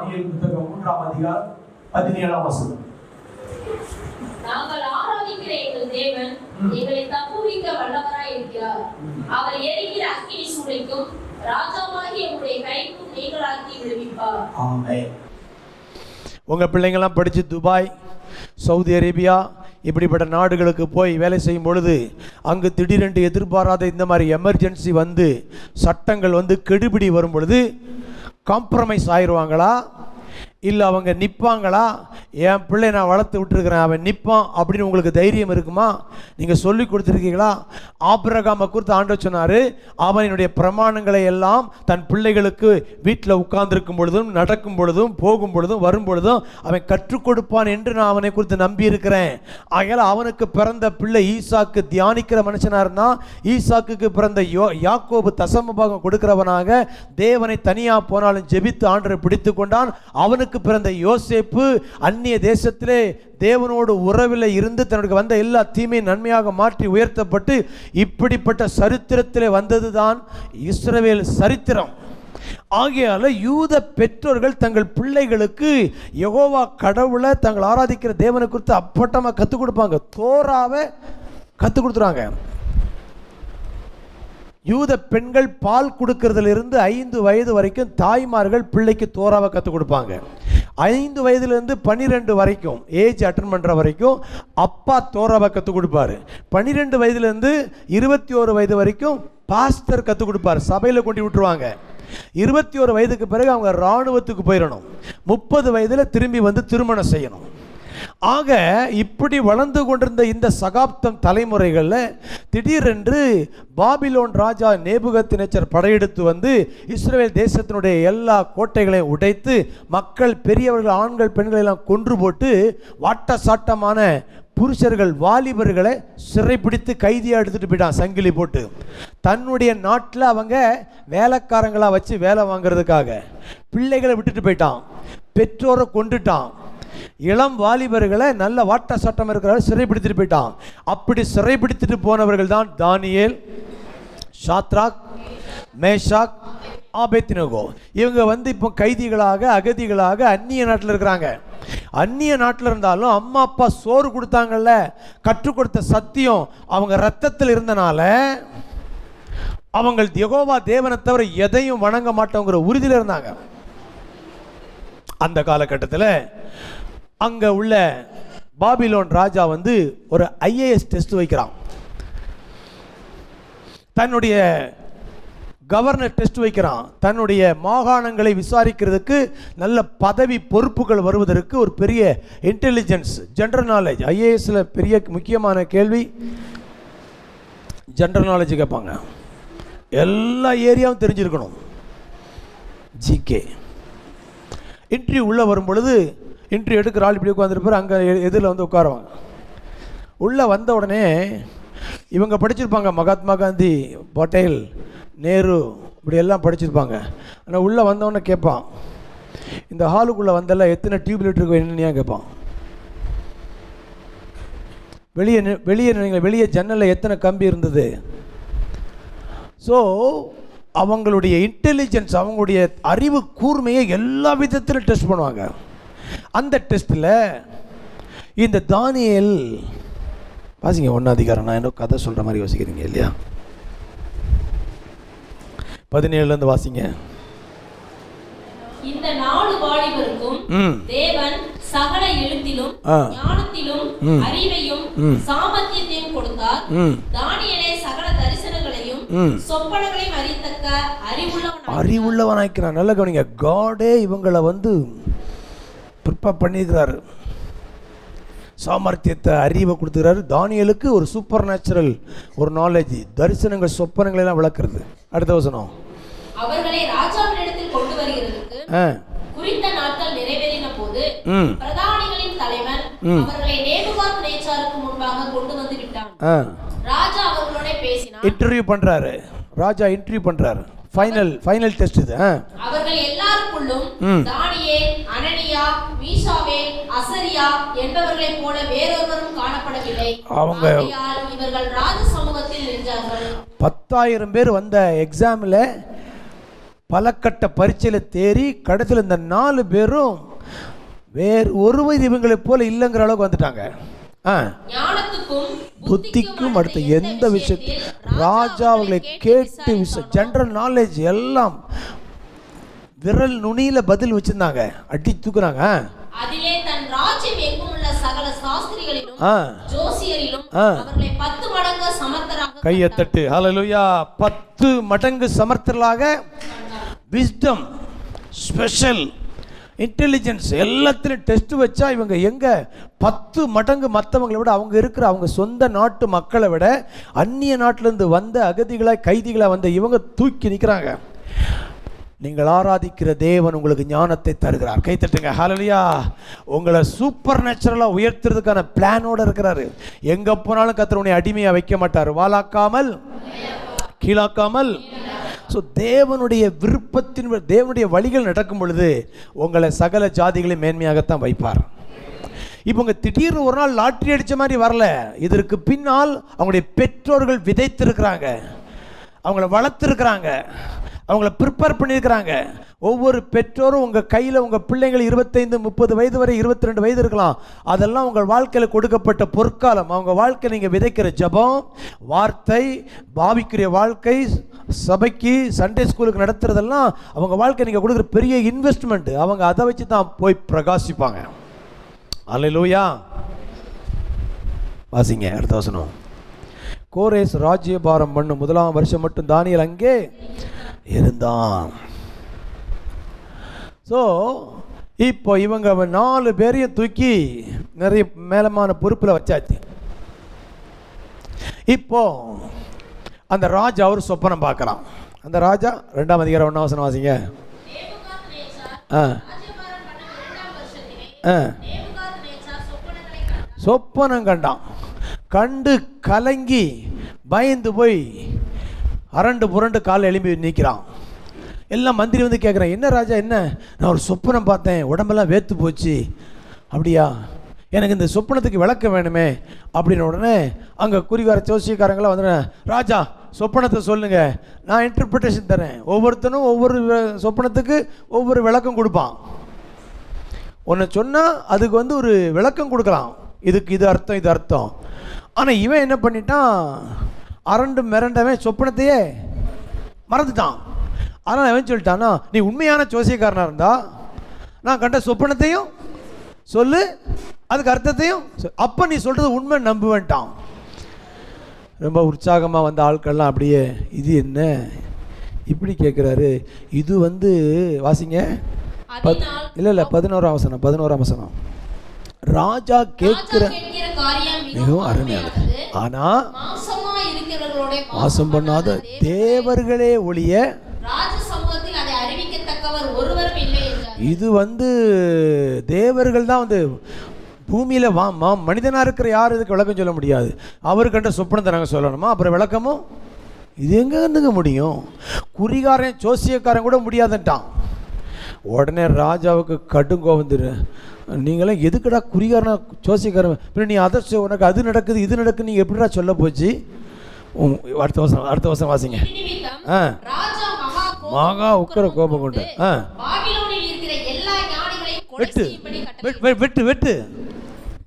தானியேல் புத்தகம் 3ஆம் அதிகாரம் 17ஆம் வசனம். நாங்கள் ஆராதிக்கிற எங்கள் தேவன் எங்களை தப்புவிக்க வல்லவராய் இருக்கிறார். அவர் எரிகிற அக்கினி சூளைக்கும் ராஜாவாகிய உம்முடைய கைக்கும் நீங்களாக்கி விடுவிப்பார். ஆமென். உங்க பிள்ளைங்கள்லாம் படிச்சு துபாய், சவுதி அரேபியா இப்படிப்பட்ட நாடுகளுக்கு போய் வேலை செய்யும் பொழுது அங்கு திடீரென்று எதிர்பாராத இந்த மாதிரி எமர்ஜென்சி வந்து சட்டங்கள் வந்து கெடுபிடி வரும் பொழுது காம்ப்ரமைஸ் ஆயிடுவாங்களா, இல்லை அவங்க நிற்பாங்களா? என் பிள்ளை நான் வளர்த்து விட்டுருக்கிறேன், அவன் நிற்பான் அப்படின்னு உங்களுக்கு தைரியம் இருக்குமா? நீங்கள் சொல்லி கொடுத்துருக்கீங்களா? ஆபிரகாமை குறித்து ஆண்டவர் சொன்னார், அவனுடைய பிரமாணங்களை எல்லாம் தன் பிள்ளைகளுக்கு வீட்டில் உட்கார்ந்துருக்கும் பொழுதும் நடக்கும் பொழுதும் போகும் பொழுதும் வரும் பொழுதும் அவன் கற்றுக் கொடுப்பான் என்று நான் அவனை குறித்து நம்பி இருக்கிறேன். ஆகையால் அவனுக்கு பிறந்த பிள்ளை ஈசாக்கு தியானிக்கிற மனுஷனாக இருந்தால், ஈசாக்குக்கு பிறந்த யாக்கோபு தசம பாகம் கொடுக்கிறவனாக தேவனை தனியாக போனாலும் ஜெபித்து ஆண்டரை பிடித்து கொண்டான். அவனுக்கு பிறந்த யோசேப்பு அந்நிய தேசத்திலே தேவனோடு உறவில் இருந்து தன்னுடைய வந்த எல்லா தீமையை நன்மையாக மாற்றி உயர்த்தப்பட்டு இப்படிப்பட்ட சரித்திரத்திலே வந்ததுதான் இஸ்ரவேல் சரித்திரம். ஆகையால யூத பெற்றோர்கள் தங்கள் பிள்ளைகளுக்கு யெகோவா கடவுளை தங்கள் ஆராதிக்கிற தேவனை குறித்து அப்பட்டமாக கற்றுக் கொடுப்பாங்க. தோராவை கற்றுக் கொடுத்துறாங்க. யூத பெண்கள் பால் கொடுக்கறதுலேருந்து 5 வயது வரைக்கும் தாய்மார்கள் பிள்ளைக்கு தோராவை கற்றுக் கொடுப்பாங்க. 5 வயதுலேருந்து 12 வரைக்கும் ஏஜ் அட்டன் பண்ணுற வரைக்கும் அப்பா தோராவை கற்றுக் கொடுப்பாரு. 12 வயதுலேருந்து 21 வயது வரைக்கும் பாஸ்டர் கற்றுக் கொடுப்பார், சபையில் கொண்டு விட்டுருவாங்க. 21 வயதுக்கு பிறகு அவங்க இராணுவத்துக்கு போயிடணும். 30 வயதில் திரும்பி வந்து திருமணம் செய்யணும். ஆக இப்படி வளர்ந்து கொண்டிருந்த இந்த சகாப்தம் தலைமுறைகளில் திடீரென்று பாபிலோன் ராஜா நேபுகத்நேச்சர் படையெடுத்து வந்து இஸ்ரவேல் தேசத்தினுடைய எல்லா கோட்டைகளையும் உடைத்து மக்கள் பெரியவர்கள் ஆண்கள் பெண்களை எல்லாம் கொன்று போட்டு வாட்ட சாட்டமான புருஷர்கள் வாலிபர்களை சிறைப்பிடித்து கைதியாக எடுத்துகிட்டு போயிட்டான் சங்கிலி போட்டு. தன்னுடைய நாட்டில் அவங்க வேலைக்காரங்களாக வச்சு வேலை வாங்கிறதுக்காக பிள்ளைகளை விட்டுட்டு போயிட்டான், பெற்றோரை கொண்டுட்டான், இளம் வாலிபர்களை நல்ல வாட்ட சட்டம் இருக்கிறார்கள் சிறைப்பிடித்துட்டு போயிட்டான். அப்படி சிறைப்பிடித்துட்டு போனவர்கள் தான் தானியேல், ஷாத்ராக், மேஷாக், ஆபேத்நேகோ. இவங்க வந்து இப்போ கைதிகளாக அகதிகளாக அந்நிய நாட்டில் இருக்கிறாங்க. அந்நிய நாட்டில் இருந்தாலும் அம்மா அப்பா சோறு கொடுத்தாங்கல்ல, கற்றுக் கொடுத்த சத்தியம் அவங்க ரத்தத்தில் இருந்தனால அவங்க யெகோவா தேவனை தவிர எதையும் வணங்க மாட்டோங்கிற உறுதியில் இருந்தாங்க. அந்த காலகட்டத்தில் அங்கே உள்ள பாபிலோன் ராஜா வந்து ஒரு IAS டெஸ்ட் வைக்கிறான். தன்னுடைய கவர்னர் டெஸ்ட் வைக்கிறான். தன்னுடைய மாகாணங்களை விசாரிக்கிறதுக்கு நல்ல பதவி பொறுப்புகள் வருவதற்கு ஒரு பெரிய இன்டெலிஜென்ஸ், ஜென்ரல் நாலேஜ். IASல பெரிய முக்கியமான கேள்வி ஜென்ரல் நாலேஜ் கேட்பாங்க. எல்லா ஏரியாவும் தெரிஞ்சிருக்கணும். GK. இன்டர்வியூ உள்ளே வரும் பொழுது இன்டர்வியூ எடுக்கிற ஆள் இப்படி உட்காந்துருப்பார், அங்கே எதிரில் வந்து உட்காருவாங்க. உள்ளே வந்த உடனே இவங்க படிச்சிருப்பாங்க, மகாத்மா காந்தி, பட்டேல், நேரு இப்படி எல்லாம் படிச்சிருப்பாங்க. ஆனால் உள்ளே வந்தவொடனே கேட்பான், இந்த ஹாலுக்குள்ளே வந்தெல்லாம் எத்தனை டியூப்லைட் இருக்கும் என்னன்னு கேட்பான். வெளியே ஜன்னலில் எத்தனை கம்பி இருந்தது. ஸோ அவங்களுடைய இன்டெலிஜென்ஸ், அவங்களுடைய அறிவு கூர்மையை எல்லா விதத்திலும் டெஸ்ட் பண்ணுவாங்க. அந்த டெஸ்ட்டில் இந்த தானியேல் வாசிங்க 1 அதிகாரம். நான் என்ன கதை சொல்கிற மாதிரி யோசிக்கிறீங்க இல்லையா? 17 வாசிங்க. இந்த 4 வாலிபருக்கும் தேவன் சகல எழுத்திலும் ஞானத்திலும் அறிவையும் சாமர்த்தியத்தையும் கொடுத்தார். தானியேலை சகல தரிசனங்களையும் சொப்பனங்களையும் அறியத்தக்க அறிவுள்ளவனாக்கிறார். நல்ல கவனிங்க, காடே இவங்களை வந்து ப்ரிப்பேர் பண்ணியிருக்கிறாரு, சாமர்த்தியத்தை அறிவை கொடுத்துக்கிறாரு. தானியேலுக்கு ஒரு சூப்பர் நேச்சுரல் ஒரு நாலேஜ், தரிசனங்கள் சொப்பனங்களை எல்லாம் விளக்குறது. அடுத்த வசனம், அவர்களை ராஜாவினிடத்தில் கொண்டு வருகிறதுக்கு குறித்த நாட்கள் நிறைவேறின போது பிரதானிகளின் தலைவன் அவர்களை நேபுகாத்நேச்சாருக்கு முன்பாக கொண்டு வந்து விட்டான். ராஜா அவர்களோட பேசினார். இன்டர்வியூ பண்றாரு ராஜா, இன்டர்வியூ பண்றாரு. ஃபைனல் டெஸ்ட் இது. அவர்கள் எல்லாருக்குள்ளும் தானியேல், அனனியா, மீஷாவேல், அசரியா என்பவர்களை போல வேறொருவரும் காணப்படவில்லை. இவர்கள் ராஜ சமூகத்தில் நின்றார்கள். 10,000 பேர் வந்த எக்ஸாமில் பல கட்ட பரீட்சையில் தேறி கடைசியில் இந்த 4 பேரும் வேறு ஒருவர் இவங்களைப் போல இல்லைங்கிற அளவுக்கு வந்துட்டாங்க. புத்திக்கும் அடுத்த எந்த விஷயத்தில் ராஜா அவர்களை கேட்டு ஜெனரல் நாலேஜ் எல்லாம் விரல் நுனியில பதில் வச்சிருந்தாங்க, அடி தூக்குறாங்க. அதிலே தன் ராஜ்யம் எங்கும் உள்ள சகல சாஸ்திரிகளிலும் ஜோசியரிலும் அவர்களை 10 மடங்கு சமர்த்தராக கையை தட்டு ஹல்லேலூயா. 10 மடங்கு சமர்த்தராக விஸ்டம், ஸ்பெஷல் இன்டெலிஜென்ஸ் எல்லாத்திலும் டெஸ்ட் வச்சா இவங்க எங்க 10 மடங்கு மற்றவங்களை விட, அவங்க இருக்கிற அவங்க சொந்த நாட்டு மக்களை விட அந்நிய நாட்டிலிருந்து வந்த அகதிகளாய் கைதிகளாக வந்த இவங்க தூக்கி நிற்கிறாங்க. நீங்கள் ஆராதிக்கிற தேவன் உங்களுக்கு ஞானத்தை தருகிறார். கை தட்டுங்க ஹல்லேலூயா. உங்களை சூப்பர் நேச்சுரலாக உயர்த்துறதுக்கான பிளானோடு இருக்கிறாரு. எங்கே போனாலும் கர்த்தர் உன்னை அடிமையாக வைக்க மாட்டார், வாலாக்காமல் கீழாக்காமல். ஸோ தேவனுடைய விருப்பத்தின் தேவனுடைய வழிகள் நடக்கும் பொழுது உங்களை சகல ஜாதிகளையும் மேன்மையாகத்தான் வைப்பார். இப்போ உங்கள் திடீர்னு ஒரு நாள் லாட்ரி அடித்த மாதிரி வரல. இதற்கு பின்னால் அவங்களுடைய பெற்றோர்கள் விதைத்திருக்கிறாங்க, அவங்கள வளர்த்துருக்குறாங்க, அவங்கள ப்ரிப்பேர் பண்ணியிருக்கிறாங்க. ஒவ்வொரு பெற்றோரும் உங்கள் கையில் உங்கள் பிள்ளைகள் 25, 30 வயது வரை 22 வயது இருக்கலாம். அதெல்லாம் உங்கள் வாழ்க்கையில் கொடுக்கப்பட்ட பொற்காலம். அவங்க வாழ்க்கை நீங்கள் விதைக்கிற ஜபம், வார்த்தை, பாவிக்கிற வாழ்க்கை, சபைக்கு சண்டே ஸ்கூலுக்கு நடத்துறதெல்லாம் அவங்க வாழ்க்கை நீங்கள் கொடுக்குற பெரிய இன்வெஸ்ட்மெண்ட். அவங்க அதை வச்சு தான் போய் பிரகாசிப்பாங்க. அல்லேலூயா. வாசிங்க அடுத்த வசனம். கோரேஸ் ராஜ்யபாரம் பண்ணும் 1ஆம் வருஷம் மட்டும் தானியேல் அங்கே இருந்தான். ஸோ இப்போ இவங்க 4 பேரையும் தூக்கி நிறைய மேலமான பொறுப்பில் வச்சாச்சு. இப்போ அந்த ராஜா அவர் சொப்பனம் பார்க்கலாம். அந்த ராஜா 2ஆம் அதிகாரம் 1ஆம் வசனம் வாசிங்க. சொப்பனம் கண்டான். கண்டு கலங்கி பயந்து போய் அரண்டு புரண்டு காலை எழும்பி நிற்கிறான். எல்லாம் மந்திரி வந்து கேட்குறேன், என்ன ராஜா என்ன, நான் ஒரு சொப்பனம் பார்த்தேன், உடம்பெல்லாம் வேத்து போச்சு. அப்படியா, எனக்கு இந்த சொப்பனத்துக்கு விளக்கம் வேணுமே அப்படின்னு உடனே அங்கே குறிகார ஜோசியக்காரங்களாம் வந்து, ராஜா சொப்பனத்தை சொல்லுங்கள், நான் இன்டர்பிரிட்டேஷன் தரேன். ஒவ்வொருத்தனும் ஒவ்வொரு சொப்பனத்துக்கு ஒவ்வொரு விளக்கம் கொடுப்பான். ஒன்று சொன்னால் அதுக்கு வந்து ஒரு விளக்கம் கொடுக்கலாம், இதுக்கு இது அர்த்தம் இது அர்த்தம். ஆனால் இவன் என்ன பண்ணிட்டான், அரண்டு மிரண்டவன் சொப்பனத்தையே மறந்துட்டான். ஆனால் அவன் சொல்லிட்டானா, நீ உண்மையான ஜோசியக்காரனாக இருந்தா நான் கண்ட சொப்பனத்தையும் சொல்லு, அதுக்கு அர்த்தத்தையும், அப்போ நீ சொல்கிறது உண்மை நம்புவேன்ட்டான். ரொம்ப உற்சாகமாக வந்த ஆட்கள்லாம் அப்படியே, இது என்ன இப்படி கேட்குறாரு. இது வந்து வாசிங்க, இல்லை 11ஆம் வசனம். ராஜா கேட்கிற மிகவும் அருமையானது, ஆனா மாசம் பண்ணாத தேவர்களே ஒழிய இது வந்து தேவர்கள் தான் வந்து பூமியில் மனிதனாக இருக்கிற யார் இதுக்கு விளக்கம் சொல்ல முடியாது. அவரு கண்ட சொப்பனத்தை நாங்கள் சொல்லணுமா? அப்புறம் விளக்கமும் இது எங்கே இருந்துங்க முடியும்? குறிகாரன் ஜோசியக்காரன் கூட முடியாதுன்ட்டான். உடனே ராஜாவுக்கு கடுங்கோவம் வந்துரு, நீங்களாம் எதுக்குடா குறிகாரனா ஜோசியக்காரன், நீ அதை உனக்கு அது நடக்குது இது நடக்குது நீங்கள் எப்படிடா சொல்ல போச்சு? அடுத்த வருஷம் வாசிங்க. மகா உக்கர கோபம் கொண்டு வெட்டு வெட்டு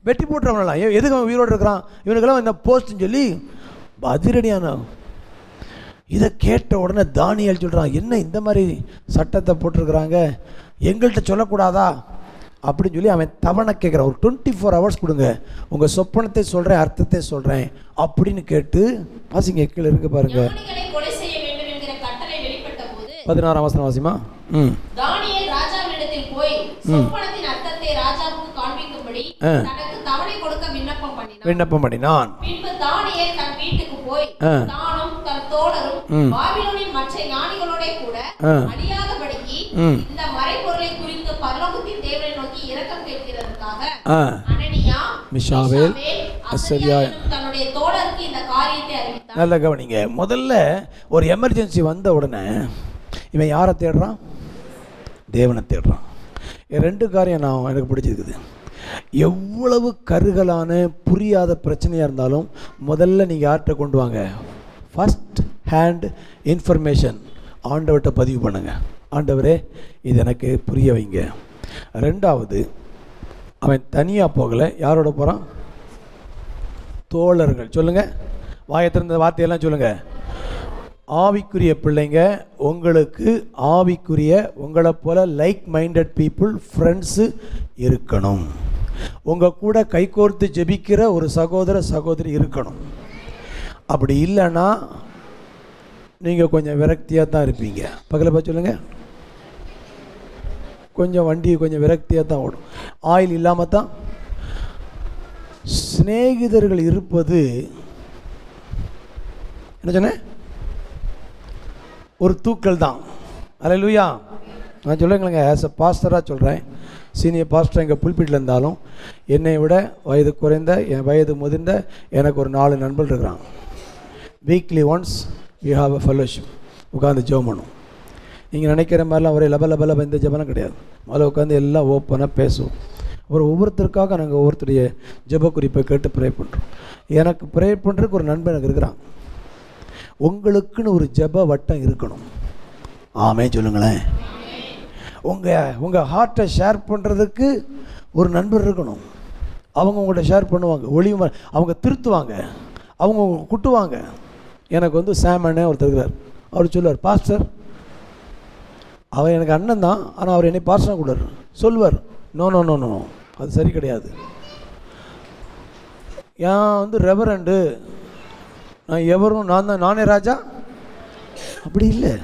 வெட்டி போட்டுறவனலாம். எதுக்கு அவன் உயிரோடு இருக்கிறான்? இவனுக்கெல்லாம் இந்த போஸ்ட்னு சொல்லி அதிரடியான. இதை கேட்ட உடனே தானியேல் சொல்கிறான், என்ன இந்த மாதிரி சட்டத்தை போட்டிருக்கிறாங்க, எங்கள்கிட்ட சொல்லக்கூடாதா அப்படின்னு சொல்லி அவன் தவணை கேட்குறான். ஒரு 24 hours கொடுங்க, உங்கள் சொப்பனத்தை சொல்கிறேன் அர்த்தத்தை சொல்கிறேன் அப்படின்னு கேட்டு வாசிங்க. கீழே இருக்கு பாருங்க, 16ஆம் வசனம் வாசிமா. தானியேல் ராஜாவினிடத்தில் போய் சொப்பனத்தின் அர்த்தத்தை ராஜாவுக்கு காண்பிக்கும்படி தனக்கு தவணை கொடுக்க விண்ணப்பம் பண்ணினான். பின்பு தானியேல் தன் வீட்டுக்கு போய் தானும் தன் தோழரும் பாபிலோனின் மற்ற ஞானிகளோட கூட அழியாதபடிக்கு இந்த மறைபொருளை குறித்து பரலோகத்தின் தேவனை நோக்கி இரக்கம் கேட்கிறதற்காக அனனியா, மிஷாவேல், அசரியா தன்னுடைய தோழருக்கு இந்த காரியத்தை அறிவித்தார். நல்ல கவனிங்க. முதல்ல ஒரு எமர்ஜென்சி வந்த உடனே இவன் யாரை தேடுறான்? தேவனை தேடுறான். 2 காரியம் நான் எனக்கு பிடிச்சிருக்குது. எவ்வளவு கருகலான புரியாத பிரச்சனையாக இருந்தாலும் முதல்ல நீங்கள் யார்கிட்ட கொண்டு வாங்க? ஃபர்ஸ்ட் ஹேண்ட் இன்ஃபர்மேஷன் ஆண்டவர்கிட்ட பதிவு பண்ணுங்கள். ஆண்டவரே இது எனக்கு புரிய வைங்க. ரெண்டாவது, அவன் தனியாக போகலை, யாரோட போகிறான்? தோழர்கள். சொல்லுங்கள், வாயத்திருந்த வார்த்தையெல்லாம் சொல்லுங்கள். ஆவிக்குரிய பிள்ளைங்க, உங்களுக்கு ஆவிக்குரிய உங்களை போல லைக் மைண்டட் பீப்புள் ஃப்ரெண்ட்ஸு இருக்கணும். உங்கள் கூட கைகோர்த்து ஜெபிக்கிற ஒரு சகோதர சகோதரி இருக்கணும். அப்படி இல்லைன்னா நீங்கள் கொஞ்சம் விரக்தியாக தான் இருப்பீங்க. பக்கத்தில் பார்த்து சொல்லுங்கள். கொஞ்சம் வண்டி கொஞ்சம் விரக்தியாக தான் ஓடும். ஆயில் இல்லாமல் தான். சிநேகிதர்கள் இருப்பது என்ன சொன்னேன்? ஒரு தூக்கல் தான். அல்லேலூயா. நான் சொல்லுங்களேங்க, ஆஸ் அ பாஸ்டராக சொல்கிறேன். சீனியர் பாஸ்டர் எங்கள் புல்பிட்டில் இருந்தாலும் என்னை விட வயது குறைந்த, என் வயது முதிர்ந்த எனக்கு ஒரு 4 நண்பர்கள் இருக்கிறாங்க. Weekly once we have a fellowship. உட்காந்து ஜெபம் பண்ணும். நீங்கள் நினைக்கிற மாதிரிலாம் ஒரே லப இந்த ஜெபம்லாம் கிடையாது. அதில் உட்காந்து எல்லாம் ஓப்பனாக பேசுவோம். ஒவ்வொருத்தருக்காக நாங்கள் ஒவ்வொருத்தருடைய ஜெப குறிப்பை கேட்டு ப்ரே பண்ணுறோம். எனக்கு ப்ரே பண்ணுறதுக்கு ஒரு நண்பன் எனக்கு இருக்கிறான். உங்களுக்குன்னு ஒரு ஜெப வட்டம் இருக்கணும். ஆமே சொல்லுங்களேன். உங்கள் ஹார்ட்டை ஷேர் பண்ணுறதுக்கு ஒரு நண்பர் இருக்கணும். அவங்க உங்கள்கிட்ட ஷேர் பண்ணுவாங்க, ஒளிவு அவங்க திருத்துவாங்க, அவங்க குட்டுவாங்க. எனக்கு வந்து சாமனே ஒருத்தர் இருக்கிறார். அவர் சொல்லுவார், பாஸ்டர், அவர் எனக்கு அண்ணன் தான், ஆனால் அவர் என்னை பாஸ்டராக கூடாரு சொல்லுவார். நோ நோ நோ நோ, அது சரி கிடையாது. ஏன் வந்து ரெவரண்டு நான் எவரும் நானே ராஜா அப்படி இல்லை.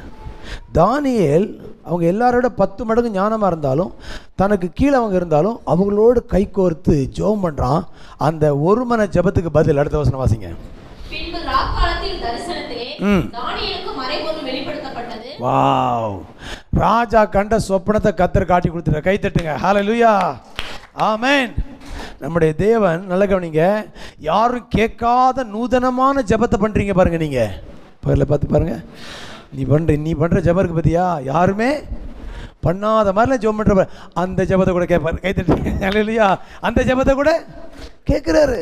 தானியேல் அவங்க எல்லாரோட 10 மடங்கு ஞானமாக இருந்தாலும், தனக்கு கீழே அவங்க இருந்தாலும் அவங்களோடு கை கோர்த்து ஜெபம் பண்ணுறான். அந்த ஒரு மன ஜெபத்துக்கு பதில் அடுத்த வசனம் வாசிங்க. பின்பு ராக்காலத்தில் தரிசனத்திலே தானியேலுக்கு மறைபொருள் வெளிப்படுத்தப்பட்டது. வாவ்! ராஜா கண்ட சொப்பனத்தை கர்த்தர் காட்டி கொடுத்துட்டார். கை தட்டுங்க. ஹல்லேலூயா. ஆமென். நம்முடைய தேவன், நல்ல கவனிங்க, யாரும் கேட்காத நூதனமான ஜெபத்தை பண்ணுறீங்க பாருங்க. நீங்கள் பகலில் பார்த்து பாருங்க. நீ பண்ணுற ஜெபம் இருக்கு பார்த்தியா, யாருமே பண்ணாத மாதிரிலாம் ஜெபம் பண்ணுற அந்த ஜெபத்தை கூட கேட்பார். கை தட்டுங்க. ஹல்லேலூயா. அந்த ஜெபத்தை கூட கேட்குறாரு.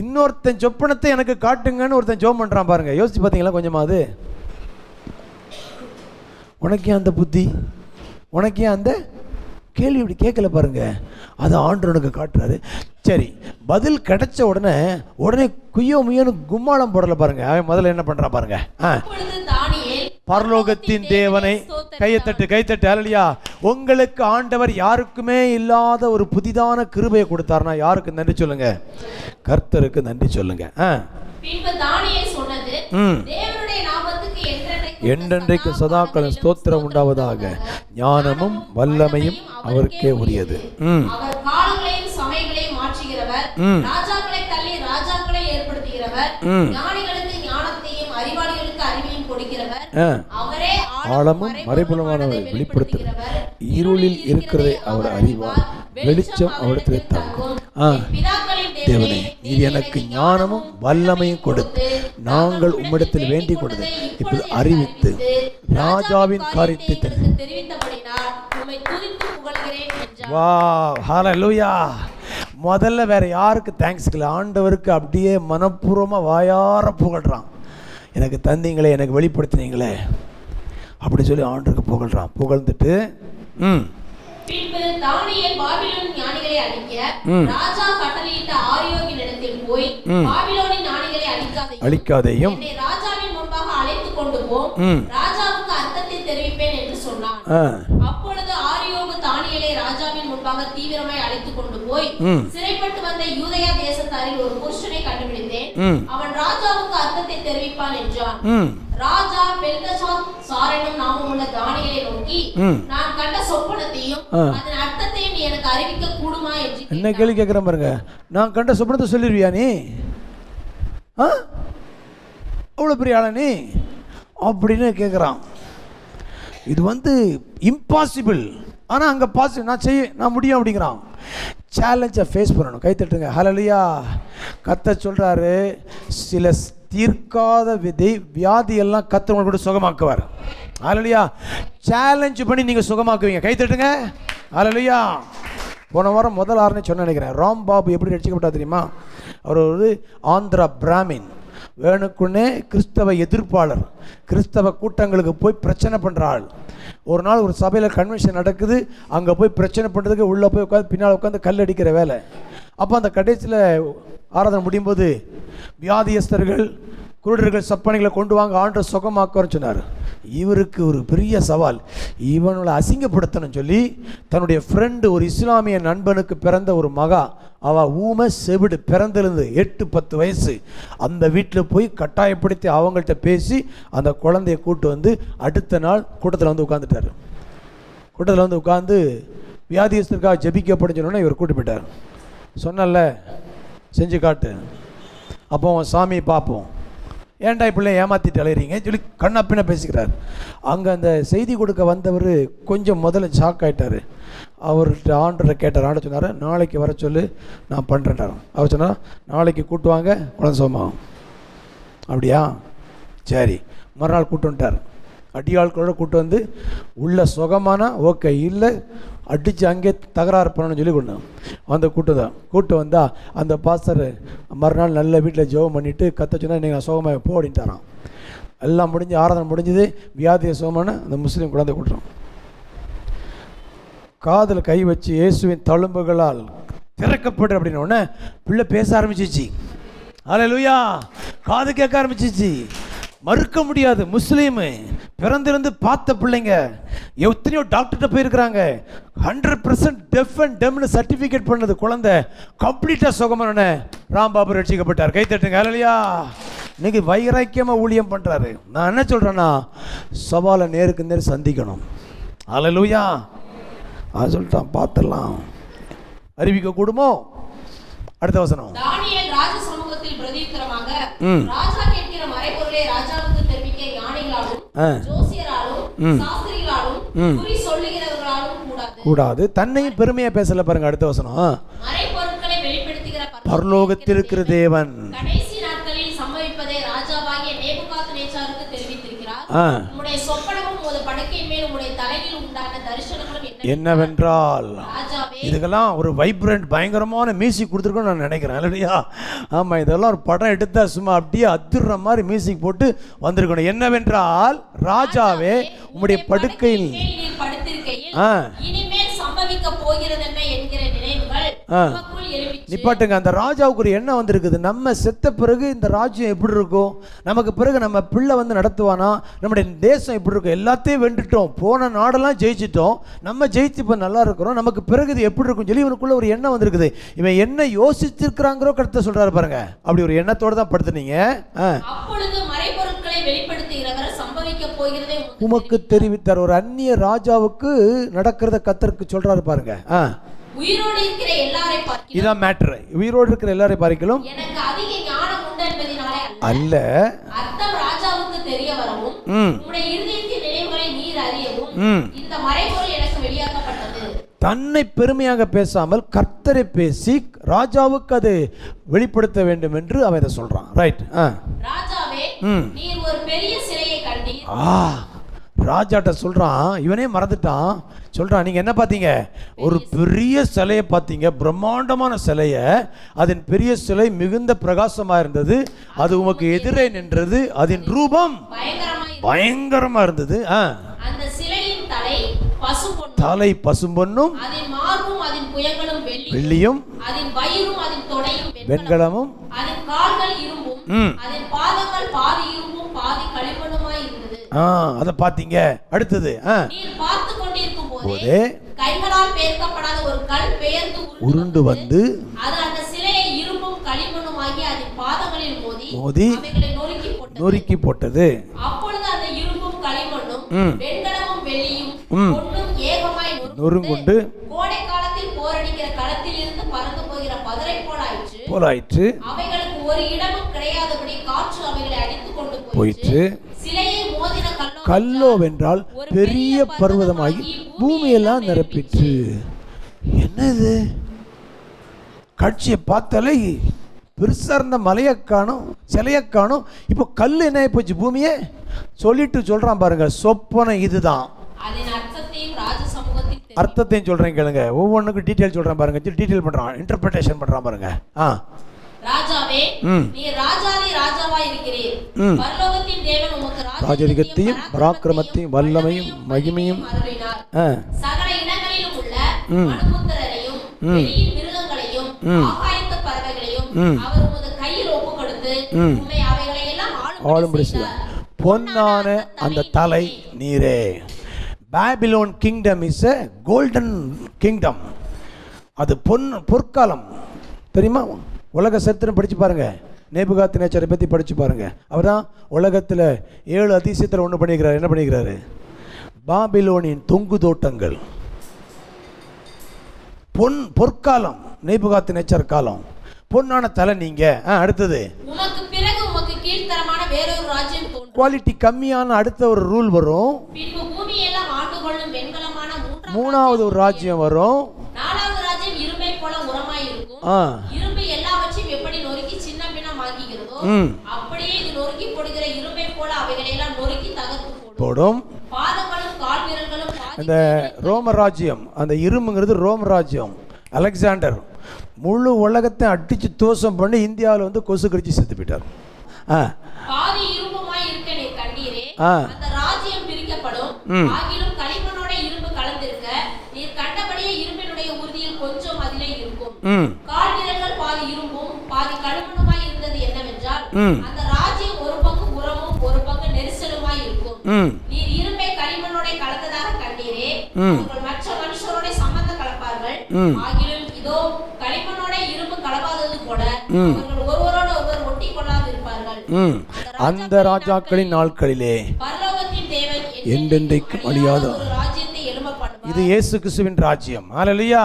இன்னொருத்தன் சொப்பனத்தை எனக்கு காட்டுங்கன்னு ஒருத்தன் ஜெபம் பண்ணுறான் பாருங்க. யோசிச்சு பார்த்தீங்களா கொஞ்சமாவது? உனக்கே அந்த புத்தி, உனக்கே அந்த கேள்வி இப்படி கேட்கல பாருங்க. அது ஆண்டவனுக்கு காட்டுறாரு. சரி, பதில் கிடைச்ச உடனே குய்யோ முய்யோன்னு கும்மாளம் போடல பாருங்க. அவன் முதல்ல என்ன பண்றான் பாருங்க. பரலோகத்தின் தேவனை கைத்தட்டு ஹல்லேலூயா. உங்களுக்கு ஆண்டவர் யாருக்குமே இல்லாத ஒரு புதிதான கிருபையை கொடுத்தாருன்னா யாருக்கு நன்றி சொல்லுங்க? கர்த்தருக்கு நன்றி சொல்லுங்க. என்றென்றைக்கு சதாக்களும் ஸ்தோத்திரம் உண்டாவதாக. ஞானமும் வல்லமையும் அவருக்கே உரியது. ஆழமும் மறைபுலமானவரை வெளிப்படுத்துகிறார். இருளில் இருக்கிறதை அவர் அறிவார், வெளிச்சம் அவருக்கு தங்கும். தேவனே, நீர் எனக்கு ஞானமும் வல்லமையும் கொடுத்து நாங்கள் உம்மிடத்தில் வேண்டிக் கொடுத்து இப்போது அறிவித்து ராஜாவின் காரியத்தை தெரிவித்தபடியால் உம்மை துதித்து புகழ்கிறேன் என்றார். வாவ், ஹல்லேலூயா. முதல்ல வேற யாருக்கு தேங்க்ஸ் இல்லை, ஆண்டவருக்கு அப்படியே மனப்பூர்வமாக வாயார புகழ்றான். எனக்கு தந்தீங்களே, எனக்கு வெளிப்படுத்தினீங்களே அப்படி சொல்லி ஆண்டவருக்கு புகழ்றான். புகழ்ந்துட்டு பின்பு தானியேல் பாபிலோன் ஞானிகளை அழிக்க ராஜா கட்டளையிட்ட ஆரியோகினிடத்தில் போய், பாபிலோனின் ஞானிகளை அழிக்காதேயும் என்னை ராஜாவின் முன்பாக அழைத்து கொண்டு போ, ராஜாவுக்கு அர்த்தத்தை தெரிவிப்பேன் என்று சொன்னான். அப்பொழுது ஆரியோகு தானியேலை ராஜாவின் முன்பாக தீவிரமாய் அழைத்து கொண்டு போய், சிறைப்பட்டு வந்த யூதேயா தேசத்தாரில் ஒரு புருஷனை கண்டுபிடித்தேன், அவன் ராஜாவுக்கு அர்த்தத்தை தெரிவிப்பான் என்றான். ராஜா பெல்தஷாத்சாரெனும் நாமமுள்ள தானியேலை நோக்கி, நான் கண்ட சொப்பனத்தையும் அதன் அர்த்தத்தையும் நீ எனக்கு அறிவிக்க கூடுமா என்று என்ன கேள்வி கேட்கிறேன் பாருங்க. நான் கண்ட சொப்பனத்தை சொல்லிடுவியா நீ? அவ்வளோ பெரிய ஆளா நீ அப்படின்னு கேட்குறான். இது வந்து இம்பாசிபிள். ஆனால் அங்கே பாசிபிள், நான் முடியும் அப்படிங்கிறான். சேலஞ்சை ஃபேஸ் பண்ணணும். கைத்தட்டுங்க. ஹல்லேலூயா. கர்த்தர் சொல்கிறாரு, சில தீர்க்காத வியாதியெல்லாம் கர்த்தர் கூட சுகமாக்குவார். ஹல்லேலூயா. சேலஞ்ச் பண்ணி நீங்கள் சுகமாக்குவீங்க. கைத்தட்டுங்க. ஹல்லேலூயா. போன வாரம் முதல் ஆறுன்னு சொன்ன நினைக்கிறேன். ராம் பாபு எப்படி ரட்சிக்கப்பட்டா தெரியுமா? அவர் ஒரு ஆந்திரா பிராமின். வேணுக்குன்னே கிறிஸ்தவ எதிர்ப்பாளர், கிறிஸ்தவ கூட்டங்களுக்கு போய் பிரச்சனை பண்ணுற ஆள். ஒரு நாள் ஒரு சபையில் கன்வென்ஷன் நடக்குது, அங்கே போய் பிரச்சனை பண்ணுறதுக்கு உள்ளே போய் உட்காந்து பின்னால் உட்காந்து கல் அடிக்கிற வேலை. அப்போ அந்த கடைசியில் ஆராதனை முடியும் போது வியாதியஸ்தர்கள், குருடர்கள், சப்பனைகளை கொண்டு வாங்க, ஆண்டவர் சுகமாக்குறன்னு சொன்னார். இவருக்கு ஒரு பெரிய சவால், இவனை அசிங்கப்படுத்தணும்னு சொல்லி தன்னுடைய ஃப்ரெண்டு, ஒரு இஸ்லாமிய நண்பனுக்கு பிறந்த ஒரு மகா, அவள் ஊமை செவிடு, பிறந்திருந்து 8-10 வயசு, அந்த வீட்டில் போய் கட்டாயப்படுத்தி அவங்கள்ட்ட பேசி அந்த குழந்தைய கூட்டு வந்து அடுத்த நாள் கூட்டத்தில் வந்து உட்காந்துட்டார். கூட்டத்தில் வந்து உட்காந்து வியாதியஸ்தருக்காக ஜெபிக்கப்படும் சொன்னோன்னே இவர் கூட்டு போயிட்டார். சொன்னல செஞ்சு காட்டு, அப்போ அவன் சாமியை பார்ப்போம், ஏன்டா இப்படி ஏமாற்றிட்டு அலையிறீங்க சொல்லி கண்ணப்பின்ன பேசிக்கிறார். அங்கே அந்த செய்தி கொடுக்க வந்தவர் கொஞ்சம் முதல்ல ஷாக் ஆகிட்டார். அவர்கிட்ட ஆண்டரை கேட்டார். ஆண்ட சொன்னார், நாளைக்கு வர சொல்லு, நான் பண்ணுறேன்டார். அவர் சொன்னார், நாளைக்கு கூட்டுவாங்க, குழந்தை சோமாகும். அப்படியா, சரி. மறுநாள் கூட்டு வந்துட்டார். அடியாட்களோட கூட்டு வந்து உள்ள சுகமானா ஓகே, இல்லை அடித்து அங்கே தகராறு பண்ணணும்னு சொல்லி கொண்டு அந்த கூட்டு வந்தால் அந்த பாஸ்டர் மறுநாள் நல்ல வீட்டில் ஜெபம் பண்ணிவிட்டு கத்த சொன்னால் நீங்கள் சுகமாக போ அப்படின்ட்டாரான். எல்லாம் முடிஞ்சு ஆராதனை முடிஞ்சது, வியாதியை சுகமான அந்த முஸ்லீம் குழந்தை கூட்டுறோம். காதில் கை வச்சு இயேசுவின் தழும்புகளால் திறக்கப்பட்டு அப்படின்னோடனே பிள்ளை பேச ஆரம்பிச்சிச்சு. அல்லேலூயா, காது கேட்க ஆரம்பிச்சிச்சு. மறுக்க முடியாது, முஸ்லீமு, பிறந்திருந்து பார்த்த பிள்ளைங்க, எத்தனையோ டாக்டர்கிட்ட போயிருக்கிறாங்க, 100% டெஃப் அண்ட் டெம்னு சர்டிஃபிகேட் பண்ணது குழந்தை கம்ப்ளீட்டாக சுகமான ராம்பாபு ரட்சிக்கப்பட்டார். கை தட்டுங்க. அல்லேலூயா. இன்னைக்கு வைராக்கியமாக ஊழியம் பண்ணுறாரு. நான் என்ன சொல்கிறேன்னா, சவாலை நேருக்கு நேர் சந்திக்கணும். அல்லேலூயா. அது சொல்லிட்டான், பார்த்துடலாம், அறிவிக்க கூடுமோ? அடுத்த வசனம். தானியேல் ராஜ சமூகத்தில் பிரதியுத்தரமாக, ராஜா கேட்கிற மறைபொருளை ராஜாவுக்கு தெரிவிக்க ஞானிகளாலும் ஜோசியராலும் சாஸ்திரிகளாலும் குறி சொல்லுகிறவர்களாலும் கூடாது. தன்னையும் பெருமையா பேசல பாருங்க. அடுத்த வசனம். மறைபொருட்களை வெளிப்படுத்துகிற பரலோகத்தில் இருக்கிற தேவன் கடைசி நாட்களில் சம்பவிப்பதை ராஜாவாகிய நேபுகாத்நேச்சாருக்கு தெரிவித்திருக்கிறார். உம்முடைய சொப்பனமும் உமது படுக்கையின் மேல் உம்முடைய தலையில் உண்டான தரிசனங்களும் என்னவென்றால், இதுக்கெல்லாம் ஒரு வைப்ரண்ட் பயங்கரமான மியூசிக் கொடுத்துருக்கோன்னு நான் நினைக்கிறேன். இல்லையா? ஆமாம், இதெல்லாம் ஒரு படம் எடுத்தா சும்மா அப்படியே அதிர்ற மாதிரி மியூசிக் போட்டு வந்திருக்கணும். என்னவென்றால், ராஜாவே உம்முடைய படுக்கையில் நிப்பாட்டுங்க. அந்த ராஜாவுக்கு ஒரு எண்ணம் வந்திருக்குது, நம்ம செத்த பிறகு இந்த ராஜ்யம் எப்படி இருக்கும், நமக்கு பிறகு நம்ம பிள்ளை வந்து நடத்துவானா, நம்முடைய தேசம் எப்படி இருக்கும், எல்லாத்தையும் வெண்டுட்டோம், போன நாடெல்லாம் ஜெயிச்சிட்டோம், நம்ம ஜெயிச்சு இப்போ நல்லா இருக்கிறோம், நமக்கு பிறகு இது எப்படி இருக்கும் சொல்லி இவனுக்குள்ள ஒரு எண்ணம் வந்திருக்குது. இவன் என்ன யோசிச்சிருக்கிறாங்கிறோ கருத்தை சொல்றாரு பாருங்க. அப்படி ஒரு எண்ணத்தோடு தான் படுத்துனீங்க. உமக்கு தெரிவித்தார். ஒரு அந்நிய ராஜாவுக்கு நடக்கிறத கர்த்தருக்கு சொல்றாரு பாருங்க. உயிரோடு இருக்கிற எல்லாரை பார்க்கிலும், இதான் மேட்டர், உயிரோடு இருக்கிற எல்லாரை பார்க்கிலும் எனக்கு அதிக ஞானம் உண்டு என்பதினாலே அல்ல, அர்த்தம் ராஜாவுக்கு தெரிய வரவும் உம்முடைய இருதயத்தின் நினைவுகளை நீர் அறியவும் இந்த மறைபொருள் எனக்கு வெளியாக்கப்பட்டது. தன்னை பெருமையாக பேசாமல் கர்த்தரை பேசி ராஜாவுக்கு அது வெளிப்படுத்த வேண்டும் என்று அவன் இதை சொல்றான். ரைட். ராஜாவே, நீர் ஒரு பெரிய சிலையை கண்டீர். ராஜாட்ட சொல்றான், இவனே மறந்துட்டான். சொல்றான், நீங்க என்ன பார்த்தீங்க? ஒரு பெரிய சிலையை பார்த்தீங்க, பிரம்மாண்டமான சிலையை. அதன் பெரிய சிலை மிகுந்த பிரகாசமா இருந்தது, அது உமக்கு எதிரே நின்றது, அதன் ரூபம் பயங்கரமா இருந்தது. அந்த சிலையின் தலை பசும்பொன்னும், அதன் மார்பும் அதன் புயங்களும் வெள்ளியும், அதன் வயிறும் அதன் தொடையும் வெண்கலமும், அதன் கால்கள் இரும்பும், அதன் பாதங்கள் பாதி இரும்பும் பாதி களிமண்ணுமாய் இருந்தது. அத பாத்தீங்க. அடுத்தது, நீர் பார்த்து கொண்டிருக்கும் போதே கைகளால் பெயர்க்கப்படாத ஒரு கல் பெயர்ந்து உருண்டு வந்து அது அந்த சிலையை இரும்பும் களிமண்ணுமாகி அதன் பாதங்களில் மோதி அவைகளை நொறுக்கி போட்டது. அப்பொழுது அந்த இரும்பும் களிமண்ணும் வெண்கலமும் வெள்ளியும் பொன்னும் ஏகமாய் நொறுங்குண்டு கோடை காலத்தில் போரடிக்கிற களத்தில் இருந்து பறந்து போகிற பதரை போலாயிற்று. அவைகளுக்கு ஒரு இடமும் கிடையாதபடி காற்று அவைகளை அடித்துக் கொண்டு போயிற்று. சிலையை மோதின கல்லோவென்றால் பெரிய பர்வதமாகி பூமியெல்லாம் நிரப்பிற்று. என்னது? காட்சியை பார்த்தாலே பெருசா இருந்த மலையை காணும், சிலையை காணும், இப்போ கல் என்ன போச்சு? பூமியே சொல்லிட்டு சொல்றான் பாருங்க. சொப்பனம் இதுதான். அர்த்தத்தையும் சொல்றேன் கேளுங்க. ஒவ்வொன்றுக்கும் டீட்டெயில் சொல்றேன் பாருங்க. டீட்டெயில் பண்றான், இன்டர்பிரேஷன் பண்றான் பாருங்க. ராஜாவே, நீர் ராஜாதி ராஜாவாய் இருக்கிறீர். பரலோகத்தின் தேவன் உமக்கு ராஜரிகத்தையும் பராக்கிரமத்தையும் வல்லமையும் மகிமையும் அருளினார். சகல இடங்களிலும் உள்ள மனுபுத்திரரையும் வெளியின் மிருகங்களையும் ஆகாயத்து பறவைகளையும் அவர் உமது கையில் ஒப்புக் கொடுத்து உம்மை அவைகளை எல்லாம் ஆளும்படி செய்தார். பொன்னான அந்த தலை நீரே. Babylon kingdom is a golden kingdom. அது பொற்காலம் தெரியுமா? உலக சரித்திரம் படித்து பாருங்க. நேபுகாத்நேச்சாரை பற்றி படித்து பாருங்க. அவர் தான் உலகத்தில் 7 அதிசயத்தில் ஒன்று பண்ணிக்கிறார். என்ன பண்ணிக்கிறாரு? பாபிலோனின் தொங்கு தோட்டங்கள். பொற்காலம் நேபுகாத்நேச்சார் காலம். பொன்னான தலை நீங்க. அடுத்தது உமக்கு பிறகு உமக்கு கீழ்த்தரமான வேறொரு ராஜ்யம் தோன்றும். குவாலிட்டி கம்மியான அடுத்த ஒரு ரூல் வரும். பின்பு பூமியெல்லாம் ஆண்டு கொள்ளும் வெண்கலமான மூணாவது ஒரு ராஜ்யம் வரும். நாலாவது ராஜ்யம் இரும்பை போல உரமாய் இருக்கும். இரும்பு எல்லாவற்றையும் எப்படி நொறுக்கி சின்ன பின்னமாக்குகிறதோ அப்படியே இது நொறுக்கி போடுகிற இரும்பை போல அவைகளை எல்லாம் நொறுக்கி தகர்த்து போடும். பாதங்களும் கால் விரல்களும் அந்த ரோம ராஜ்யம், அந்த இரும்புங்கிறது ரோம ராஜ்யம். அலெக்சாண்டர் முழு உலகத்தை அடிச்சு தோசம் பண்ணி இந்தியாவில் வந்து கொசு கடிச்சு செத்து போயிட்டார். பாதி இரும்புமாய் இருக்க நீ கண்டீரே, அந்த ராஜ்யம் பிரிக்கப்படும். ஆகிலும் களிமண்ணோட இரும்பு கலந்திருக்க நீர் கண்டபடியே இரும்பினுடைய உறுதியில் கொஞ்சம் அதிலே இருக்கும். கால் விரல்கள் பாதி இரும்பும் பாதி களிமண்ணுமாய் இருந்தது என்னவென்றால் அந்த ராஜ்யம் ஒரு பங்கு உரமும் ஒரு பங்கு நெரிசலுமாய் இருக்கும். நீர் இரும்பை களிமண்ணோட கலந்ததாக கண்டீரே, அவர்கள் மற்ற மனுஷரோட சம்பந்தம் கலப்பார்கள். ஆகிலும் இதோ களிமண்ணோட இரும்பு கலவாதது போல அவர்கள் ஒருவரோட ஒருவர் ஒட்டி கொள்ளாது இருப்பார்கள். அந்த ராஜாக்களின் நாட்களிலே பரலோகத்தின் தேவன் என்றென்றைக்கும் அழியாத ஒரு ராஜ்யத்தை எழும்ப பண்ணுவார். இது இயேசு கிறிஸ்துவின் ராஜ்யம். ஹல்லேலூயா.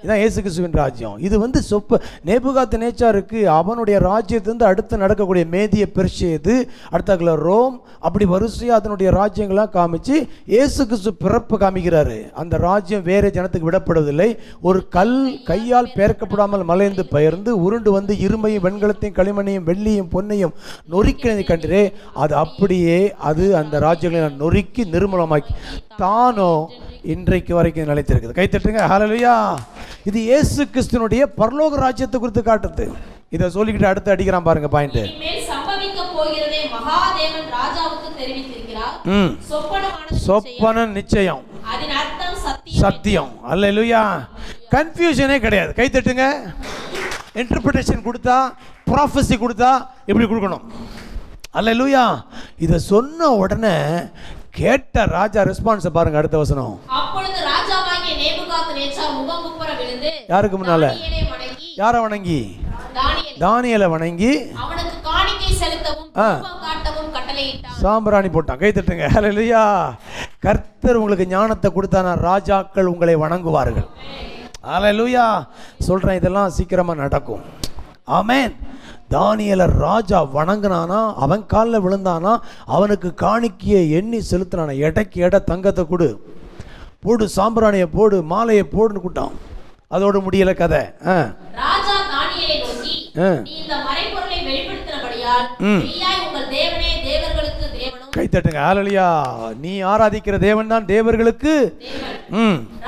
இதான் இயேசு கிறிஸ்துவின் ராஜ்யம். இது வந்து நேபுகாத்நேச்சாருக்கு அவனுடைய ராஜ்யத்திலிருந்து அடுத்து நடக்கக்கூடிய மேதிய பெர்ஷியது, அடுத்த ரோம், அப்படி வரிசையாக அதனுடைய ராஜ்யங்களாக காமிச்சு இயேசு கிறிஸ்து பிறப்பு காமிக்கிறாரு. அந்த ராஜ்யம் வேறு ஜனத்துக்கு விடப்படுவதில்லை. ஒரு கையால் பெயர்க்கப்படாமல் மலைந்து பெயர்ந்து உருண்டு வந்து இருமையும் வெண்கலத்தையும் களிமண்ணையும் வெள்ளியும் பொன்னையும் நொறுக்கினதை கண்டே அது அப்படியே அந்த ராஜ்யங்களை நொறுக்கி நிர்மூலமாக்கி தானோ இன்றைக்கு வரைக்கும் நிலைத்திருக்குது. கைத்தட்டுங்க. ஹல்லேலூயா. இது இயேசு கிறிஸ்துனுடைய பரலோக ராஜ்யத்தை குறித்து காட்டுது. இதை சொல்லிக்கிட்டு அடுத்து அடிக்கிறான் பாருங்க பாயிண்ட். இனிமேல் சம்பவிக்க போகிறதை மகாதேவன் ராஜாவுக்கு தெரிவித்திருக்கிறார். சொப்பனம் நிச்சயம், அதன் அர்த்தம் சத்தியம். ஹல்லேலூயா. கன்ஃபியூஷனே கிடையாது. கைத்தட்டுங்க. இன்டர்பிரேஷன் கொடுத்தா, ப்ராஃபஸி கொடுத்தா எப்படி கொடுக்கணும்? ஹல்லேலூயா. இதை சொன்ன உடனே கேட்ட ராஜா ரெஸ்பான்ஸ் பாருங்க. அடுத்த வசனம். அப்பொழுது ராஜாவாகிய நேபுகாத்நேச்சார் முகங்குப்புற விழுந்து யாருக்கு முன்னால? யாரை வணங்கி? தானியேலை வணங்கி அவனுக்கு காணிக்கை செலுத்தவும் தூபம் காட்டவும் கட்டளையிட்டான். சாம்பிராணி போட்டான். கை தட்டுங்க. ஹல்லேலூயா. கர்த்தர் உங்களுக்கு ஞானத்தை கொடுத்தானா ராஜாக்கள் உங்களை வணங்குவார்கள். ஹல்லேலூயா. சொல்றேன், இதெல்லாம் சீக்கிரமா நடக்கும். ஆமென். தானியேலை ராஜா வணங்கினானா, அவன் காலில் விழுந்தானா, அவனுக்கு காணிக்கையை எண்ணி செலுத்தினானா. எடைக்கு எடை தங்கத்தை கொடு, போடு, சாம்பிராணியை போடு, மாலையை போடுன்னு கூட்டான். அதோடு முடியல கதை. ராஜா தானியேலை நோக்கி, நீ இந்த மறைபொருளை வெளிப்படுத்தினபடியால் நீயாய் உங்கள் தேவனே தேவர்களுக்கு தேவனும். கை தட்டுங்க. ஹல்லேலூயா. நீ ஆராதிக்கிற தேவன் தான் தேவர்களுக்கு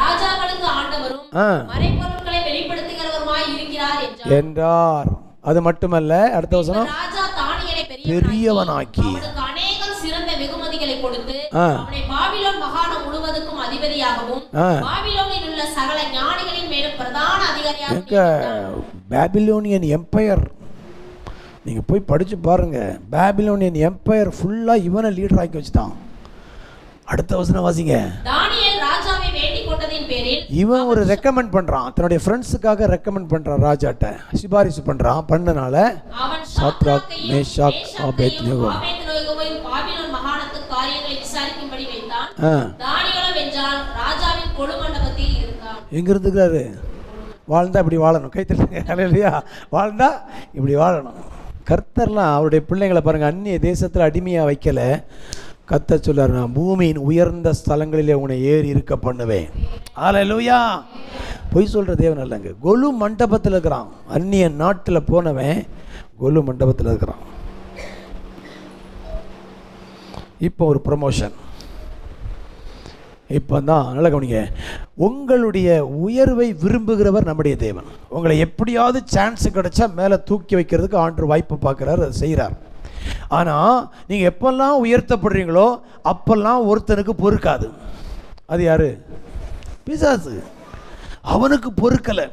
ராஜாக்களுக்கு ஆண்டவரும் மறைபொருட்களை வெளிப்படுத்துகிறவருமாய் இருக்கிறார் என்றார். அது மட்டுமல்ல, அடுத்த வசனம். ராஜா தானியேலை பெரியவனாக்கி அவனுக்கு அநேகம் சிறந்த வெகுமதிகளை கொடுத்து அவனை பாபிலோன் மாகாணம் முழுவதுக்கும் அதிபதியாகவும் பாபிலோனில் உள்ள சகல ஞானிகளின் மேலும் பிரதான அதிகாரியாகவும். பாபிலோனியன் எம்பையர் நீங்க போய் படிச்சு பாருங்க. பாபிலோனியன் எம்பையர் ஃபுல்லா இவனை லீடர் ஆக்கி வச்சுட்டான். அடுத்த வசனம் வாசிங்க. தானியேல் ராஜாவை வேண்டிக் கொண்டதின் பேரில் இவன் ஒரு ரெக்கமெண்ட் பண்றான், தன்னுடைய ஃப்ரெண்ட்ஸுக்காக ரெக்கமெண்ட் பண்றான், ராஜாட்ட சிபாரிசு பண்றான். பண்ணனால அவன் சாத்ராக், மேஷாக், ஆபேத்நேகோ பாபிலோன் மாகாணத்து காரியங்களை விசாரிக்கும்படி வைத்தான். தானியேலும் என்றால் ராஜாவின் கொலுமண்டபத்தில் இருந்தான். எங்க இருந்துக்கிறாரு? வாழ்ந்தா இப்படி வாழணும். கை தட்டுங்க. ஹல்லேலூயா. வாழ்ந்தா இப்படி வாழணும். கர்த்தர்லாம் அவருடைய பிள்ளைங்களை பாருங்க, அந்நிய தேசத்துல அடிமையா வைக்கல. கர்த்தர் சொல்றாரு, நான் பூமியின் உயர்ந்த ஸ்தலங்களிலே உன்னை ஏறி இருக்க பண்ணுவேன். ஹல்லேலூயா. பொய் சொல்ற தேவன் இல்லைங்க. கொலு மண்டபத்தில் இருக்கிறான். அந்நிய நாட்டில் போனவன் கொலு மண்டபத்தில் இருக்கிறான். இப்போ ஒரு ப்ரமோஷன். இப்போ தான் நல்ல கவனிங்க, உங்களுடைய உயர்வை விரும்புகிறவர் நம்முடைய தேவன். உங்களை எப்படியாவது சான்ஸ் கிடைச்சா மேலே தூக்கி வைக்கிறதுக்கு ஆண்டவர் வாய்ப்பு பார்க்குறாரு, அதை செய்கிறார். ஆனால் நீங்கள் எப்பெல்லாம் உயர்த்தப்படுறீங்களோ அப்பெல்லாம் ஒருத்தனுக்கு பொறுக்காது. அது யாரு? பிசாசு. அவனுக்கு பொறுக்கலை.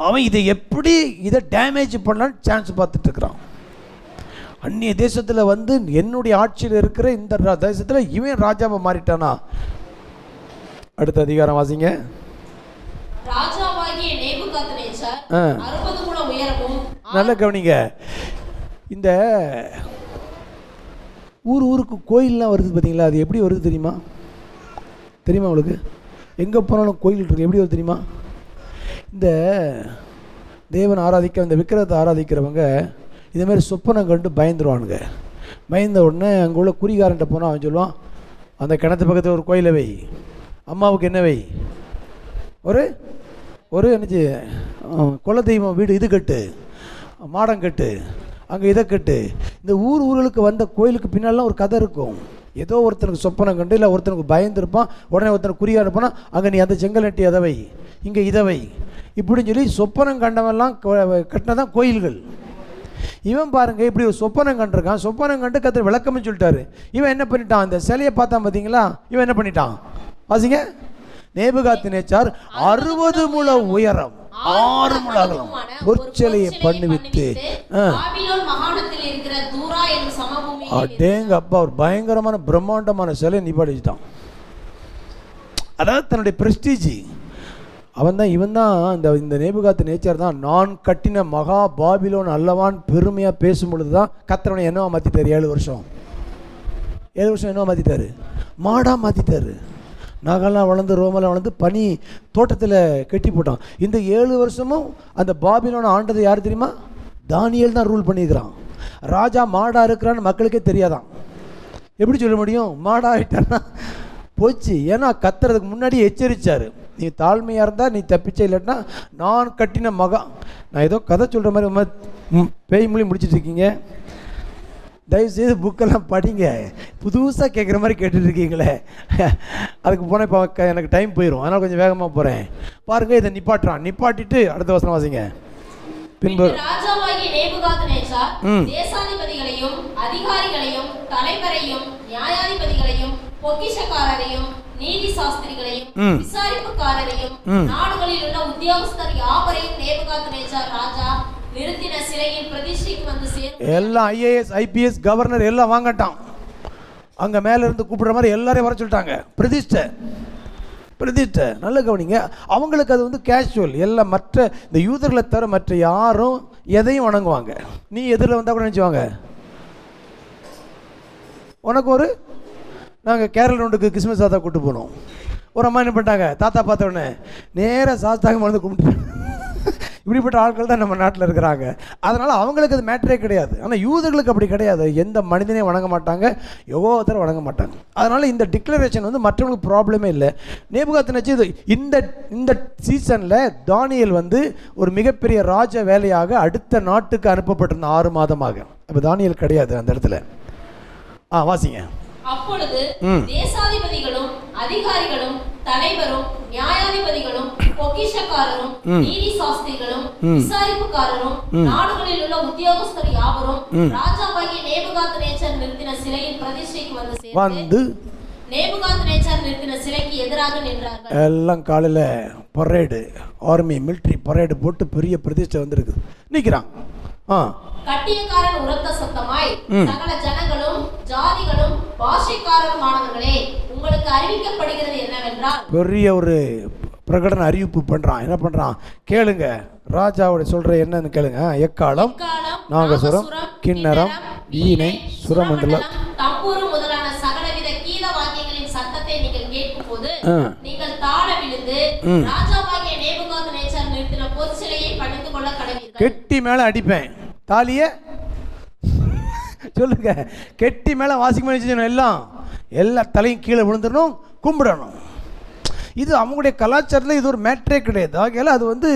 அவன் இதை எப்படி இதை டேமேஜ் பண்ணலான்னு சான்ஸ் பார்த்துட்டு இருக்கிறான். அந்நிய தேசத்தில் வந்து என்னுடைய ஆட்சியில் இருக்கிற இந்த தேசத்தில் இவன் ராஜாவை மாறிட்டானா? அடுத்த அதிகாரம் வாசிங்க. நல்ல கவனிங்க, இந்த ஊருக்கு கோயில்லாம் வருது பார்த்தீங்களா? அது எப்படி வருது தெரியுமா? தெரியுமா உங்களுக்கு? எங்கே போனாலும் கோயில் இருக்கு. எப்படி வருது தெரியுமா? இந்த தேவன் ஆராதிக்க, இந்த விக்கிரகத்தை ஆராதிக்கிறவங்க இதேமாரி சொப்பனம் கண்டு பயந்துருவானுங்க. பயந்த உடனே அங்கே உள்ள குறிகாரன்ட்ட போனால் அவன் சொல்லுவான், அந்த கிணத்து பக்கத்தில் ஒரு கோயிலை வை, அம்மாவுக்கு என்ன வை, ஒரு என்னச்சு குலதெய்வம் வீடு இது கட்டு, மாடம் கட்டு, அங்கே இதை கட்டு. இந்த ஊர்களுக்கு வந்த கோயிலுக்கு பின்னாலாம் ஒரு கதை இருக்கும். ஏதோ ஒருத்தனுக்கு சொப்பனம் கண்டு இல்லை ஒருத்தனுக்கு பயந்துருப்பான். உடனே ஒருத்தனுக்கு குறியாக போனால் அங்கே நீ அந்த செங்கல் நட்டி அதை வை, இங்கே இதை வை, இப்படின்னு சொல்லி சொப்பனம் கண்டவெல்லாம் கட்டினதான் கோயில்கள். இவன் பாருங்க இப்படி ஒரு சொப்பனம் கண்டிருக்கான். சொப்பனம் கண்டு கத்திர விளக்கம்னு சொல்லிட்டாரு. இவன் என்ன பண்ணிட்டான்? அந்த சிலையை பார்த்தான் பார்த்தீங்களா? இவன் என்ன பண்ணிட்டான்? வாசிங்க. நேபுகாத்நேச்சார் 60 முழ உயரம் 6 முழ அகலம் பொற்சிலையை பண்ணுவித்து, அடேங்க அப்பா, ஒரு பயங்கரமான பிரம்மாண்டமான சிலையை நிப்பாடிச்சிட்டான். அதாவது தன்னுடைய பிரஸ்டீஜ். இவன் தான் இந்த நேபுகாத்நேச்சார் தான் நான் கட்டின மகா பாபிலோன் அல்லவான் பெருமையாக பேசும் பொழுது தான் கர்த்தர் என்னவா மாற்றிட்டார்? 7 வருஷம் என்னவா மாற்றிட்டாரு? மாடாக மாற்றிட்டாரு. நகெல்லாம் வளர்ந்து ரோமெல்லாம் வளர்ந்து பனி தோட்டத்தில் கட்டி போட்டான். இந்த 7 வருஷமும் அந்த பாபிலோனை ஆண்டது யார் தெரியுமா? தானியேல் தான் ரூல் பண்ணியிருக்கிறான். ராஜா மாடாக இருக்கிறான்னு மக்களுக்கே தெரியாதான். எப்படி சொல்ல முடியும்? மாடாக ஆகிட்டான்னா போச்சு. ஏன்னா கத்துறதுக்கு முன்னாடி எச்சரித்தார், நீ தாழ்மையாக இருந்தால் நீ தப்பிச்ச, இல்லாட்டினா நான் கட்டின மகா. நான் ஏதோ கதை சொல்கிற மாதிரி பேய் மொழி முடிச்சுட்டு இருக்கீங்க. தயவுசெய்து புக்கெல்லாம் படிங்க. புதுசாக கேட்குற மாதிரி கேட்டுருக்கீங்களே, அதுக்கு போனால் இப்போ எனக்கு டைம் போயிடும். அதனால் கொஞ்சம் வேகமாக போகிறேன். பாருங்கள், இதை நிப்பாட்டிட்டு அடுத்த வசனம் வாசிங்க. பின்பு ராஜாவாகிய நேபுகாத்நேச்சார் தேசாதிபதிகளையும் அதிகாரிகளையும் தலைவரையும் நியாயாதிபதிகளையும் பொக்கிஷக்காரரையும் நீதி சாஸ்திரிகளையும் விசாரிப்புக்காரரையும் நாடுகளில் உள்ள உத்தியோகஸ்தர் யாவரையும் நேபுகாத்நேச்சார் ராஜா நிறுத்தின சிலையின் பிரதிஷ்டைக்கு வந்து சேர்ந்து எல்லாம் IAS IPS கவர்னர் எல்லாம் வாங்கட்டான். அங்க மேல இருந்து கூப்பிடுற மாதிரி எல்லாரையும் வர சொல்லிட்டாங்க. பிரதிஷ்டை நல்ல கவனிங்க. அவங்களுக்கு அது வந்து கேஷுவல். எல்லாம் மற்ற இந்த யூதர்களை தவிர மற்ற யாரும் எதையும் வணங்குவாங்க. நீ எதிரில் வந்தால் கூட நினச்சிவாங்க உனக்கு நாங்கள் கேரள ரவுண்டுக்கு கிறிஸ்மஸ் தாத்தா கூப்பிட்டு போனோம். ஒரு அம்மா என்ன பண்ணிட்டாங்க, தாத்தா பார்த்த உடனே நேராக சாஸ்தாங்க வந்து கும்பிட்டு. இப்படிப்பட்ட ஆட்கள் தான் நம்ம நாட்டில் இருக்கிறாங்க. அதனால் அவங்களுக்கு அது மேட்டரே கிடையாது. ஆனால் யூதர்களுக்கு அப்படி கிடையாது. எந்த மனிதனையும் வணங்க மாட்டாங்க, யெகோவாவை வணங்க மாட்டாங்க. அதனால் இந்த டிக்ளரேஷன் வந்து மற்றவங்களுக்கு ப்ராப்ளமே இல்லை. நேபுகாத்நேச்சார் இந்த சீசனில் தானியேல் வந்து ஒரு மிகப்பெரிய ராஜ வேலையாக அடுத்த நாட்டுக்கு அனுப்பப்பட்டிருந்த 6 மாதமாக. அப்போ தானியேல் கிடையாது அந்த இடத்துல. வாசிங்க. அப்பொழுது தேசாதிபதிகளும் அதிகாரிகளும் தலைவரும் நியாயாதிபதிகளும் பொக்கிஷக்காரரும் நீதி சாஸ்திரிகளும் விசாரிப்புக்காரரும் நாடுகளில் உள்ள உத்தியோகஸ்தர் யாவரும் ராஜாவாகிய நேபுகாத்நேச்சார் நிறுத்தின சிலையின் பிரதிஷ்டைக்கு வந்து நேபுகாத்நேச்சார் நிறுத்தின சிலைக்கு எதிராக நின்றார்கள். எல்லாம் காலையில பரேடு, ஆர்மி மிலிட்டரி பரேடு போட்டு பெரிய பிரதிஷ்டை வந்திருக்கு, நிக்கிறான். கட்டியக்காரன் உரத்த சத்தமாய் சகல ஜனங்களும் ஜாதிகளும் பாஷைக்காரருமானவர்களே, உங்களுக்கு அறிவிக்கப்படுகிறது என்னவென்றால், பெரிய ஒரு பிரகடன அறிவிப்பு பண்றான். என்ன பண்றான் கேளுங்க, ராஜாவோட சொல்ற என்னன்னு கேளுங்க. எக்காலம், நாகசுரம், கிண்ணரம், வீணை, சுரமண்டலம், தம்புரு முதலான சகலவித கீத வாக்கியங்களின் சத்தத்தை நீங்கள் கேட்கும்போது நீங்கள் தாழ விழுந்து ராஜாவாகிய நேபுகாத்நேச்சார் நிறுத்தின பொற்சிலையை பணிந்து கொள்ள கடவீர்கள். கெட்டி மேல அடிப்பேன், தாலிய சொல்லுங்க, கெட்டி மேலே வாசிக்க பண்ணி எல்லா தலையும் கீழே விழுந்துடணும், கும்பிடணும். இது அவங்களுடைய கலாச்சாரத்தில் இது ஒரு மேட்ரே கிடையாது. ஆகையால அது வந்து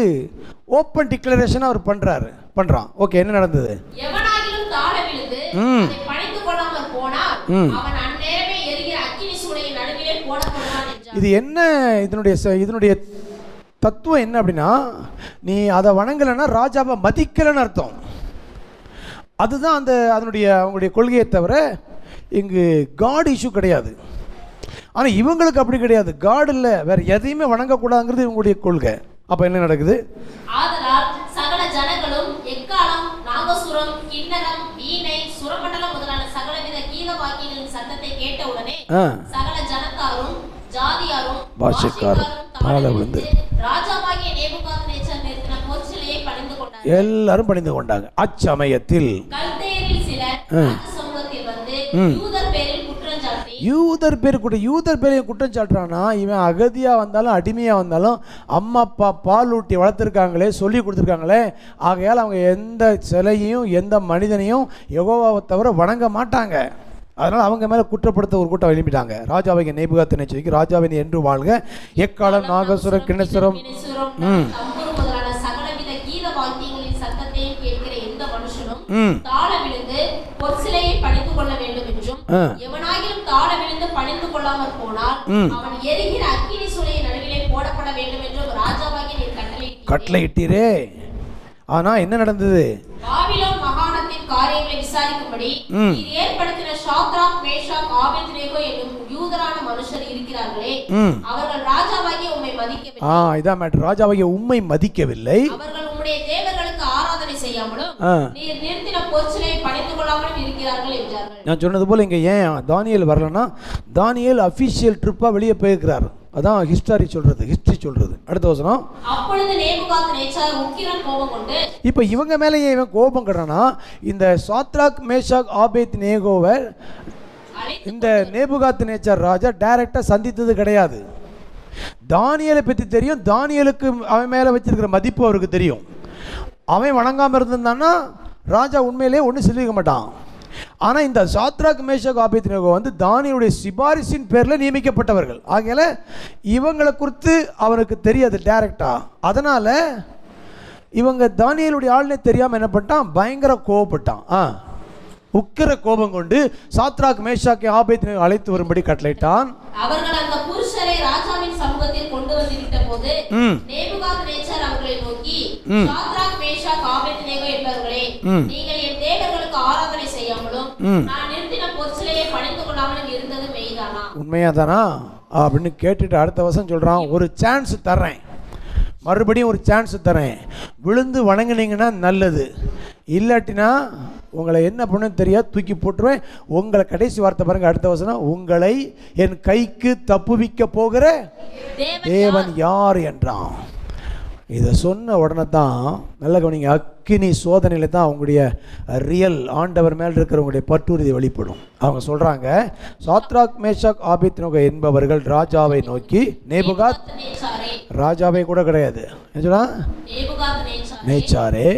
ஓப்பன் டிக்ளரேஷன் அவர் பண்றான். ஓகே, என்ன நடந்தது? எவனாகிலும் தாழ விழுந்து அதை பணிந்து கொள்ளாமல் போனால் அவன் அந்நேரமே எரிகிற அக்கினி சூளையின் நடுவிலே போடப்படுவான். இது என்ன இதனுடைய தத்துவம் என்ன அப்படின்னா, நீ அதை வணங்கலைன்னா ராஜாவை மதிக்கலைன்னு அர்த்தம். அதுதான் அவங்களுடைய கொள்கையை தவிர இங்கு காட் இஷ்யூ கிடையாது. ஆனால் இவங்களுக்கு அப்படி கிடையாது. காட் இல்லை, வேற எதையுமே வணங்கக்கூடாதுங்கிறது இவங்களுடைய கொள்கை. அப்போ என்ன நடக்குது? ஆதலால் சகல ஜனங்களும் எக்காலம், நாகசுரம், கிண்ணரம், வீணை, சுரமண்டலம் முதலான சகலவித கீத வாக்கியங்களின் சத்தத்தை கேட்டவுடனே சகல ஜனத்தாரும் ஜாதியாரும் பாஷைக்காரும் தாழ விழுந்து ராஜாவாகிய நேபுகாத்நேச்சார் நிறுத்தின பொற்சிலையை பணிந்து கொண்டார்கள். எல்லாரும் பணிந்து கொண்டாங்க. அச்சமயத்தில் கல்தேயரில் சிலர் ராஜசமூகத்தில் வந்து யூதர் பேரில் குற்றம் சாட்டி, யூதர் பேரையும் குற்றம் சாட்டுறானா, இவன் அகதியா வந்தாலும் அடிமையா வந்தாலும் அம்மா அப்பா பால் ஊட்டி வளர்த்துருக்காங்களே, சொல்லி கொடுத்துருக்காங்களே, ஆகையால் அவங்க எந்த சிலையையும் எந்த மனிதனையும் யெகோவாவை தவிர வணங்க மாட்டாங்க. அதனால் அவங்க மேலே குற்றப்படுத்த ஒரு கூட்டம் எழுப்பிட்டாங்க. ராஜாவை நேபுகாத்நேச்சாருக்கு ராஜாவை என்று வாழ்க, எக்காலம், நாகசுரம், கிண்ணசுரம் முதலான சகலவித கீத வாக்கியங்களின் சத்தத்தையும் கேட்கிற எந்த மனுஷனும் தாழ விழுந்து பொற்சிலையை பணிந்து கொள்ள வேண்டும் என்றும், எவனாகிலும் தாழ விழுந்து பணிந்து கொள்ளாமற் போனால் அவன் எரிகிற அக்கினி சூளையின் நடுவிலே போடப்பட வேண்டும் என்றும் ராஜாவாகிய நீர் கட்டளையிட்டீரே. ஆனா என்ன நடந்தது? பாபிலோன் மாகாணத்தின் காரியங்களை விசாரிக்கும்படி நீர் ஏற்படுத்தின சாத்ராக், மேஷாக், ஆபேத்நேகோ என்னும் யூதரான மனுஷர் இருக்கிறார்களே, அவர்கள் ராஜாவாகிய உம்மை மதிக்கவில்லை. இதான் மேட்டர். ராஜாவாகிய உம்மை மதிக்கவில்லை. அவர்கள் உம்முடைய தேவர்களுக்கு ஆராதனை செய்யாமலும் நீர் நிறுத்தின பொற்சிலையை பணிந்து கொள்ளாமலும் இருக்கிறார்கள் என்றார்கள். நான் சொன்னது போல இங்க ஏன் தானியேல் வரலன்னா, தானியேல் அபிஷியல் ட்ரிப்பா வெளியே போயிருக்கிறார். அதான் ஹிஸ்டரி சொல்றது. அடுத்த வசனம். அப்பொழுது நேபுகாத்நேச்சார் உக்கிரம் கோபம் கொண்டு, இப்போ இவங்க மேலேயே இவன் கோபம் கட்டுறானா, இந்த சாத்ராக், மேஷாக், ஆபேத்நேகோவை இந்த நேபுகாத்நேச்சார் ராஜா டைரக்டா சந்தித்தது கிடையாது. தானியேலை பற்றி தெரியும். தானியேலுக்கு அவன் மேலே வச்சிருக்கிற மதிப்பு அவருக்கு தெரியும். அவன் வணங்காமல் இருந்திருந்தான்னா ராஜா உண்மையிலே ஒன்றும் சொல்லிக்க மாட்டான். ஆனால் இந்த சாத்ராக், மேஷாக், ஆபேத்நேகோ வந்து தானியேலுடைய சிபாரிசின் பேரில் நியமிக்கப்பட்டவர்கள். ஆகையால இவங்களை குறித்து அவனுக்கு தெரியாது டைரக்டா. அதனால இவங்க தானியேலுடைய ஆளுநே தெரியாமல் என்ன பண்ணிட்டான், பயங்கர கோவப்பட்டான். உக்கிர கோபம் கொண்டு சாத்ராக், மேஷாக்கை, ஆபேத்நேகோ அழைத்து வரும்படி கட்டளையிட்டான். அவர்கள் அந்த புருஷரை ராஜாவின் சமூகத்தில் கொண்டு வந்து போது நேபுகாத்நேச்சார் அவர்களை நோக்கி, சாத்ராக், மேஷாக், ஆபேத்நேகோ என்பவர்களே, நீங்கள் என் தேவர்களுக்கு ஆராதனை செய்யாமலும் நான் நிறுத்தின பொற்சிலையை பணிந்து கொள்ளாமலும் இருந்தது மெய்தானா? உண்மையாதானா அப்படின்னு கேட்டுட்டு அடுத்த வருஷம் சொல்றான், ஒரு சான்ஸ் தர்றேன், மறுபடியும் ஒரு சான்ஸ் தரேன், விழுந்து வணங்கினீங்கன்னா நல்லது, இல்லாட்டினா உங்களை என்ன பண்ணு தெரியாது தூக்கி போட்டுருவேன். உங்களை கடைசி வார்த்தை பாருங்க, அடுத்த வசனம், உங்களை என் கைக்கு தப்புவிக்க போகிற தேவன் யார் என்றான். இதை சொன்ன உடனே தான் நல்ல கவனிங்க, அக்கினி சோதனையில் தான் அவங்களுடைய ரியல் ஆண்டவர் மேல் இருக்கிறவங்களுடைய பற்றுறுதி வெளிப்படும். அவங்க சொல்கிறாங்க, சாத்ராக், மேஷாக், ஆபேத்நேகோ என்பவர்கள் ராஜாவை நோக்கி, நேபுகாத் ராஜாவே கூட கிடையாது, நேச்சாரே,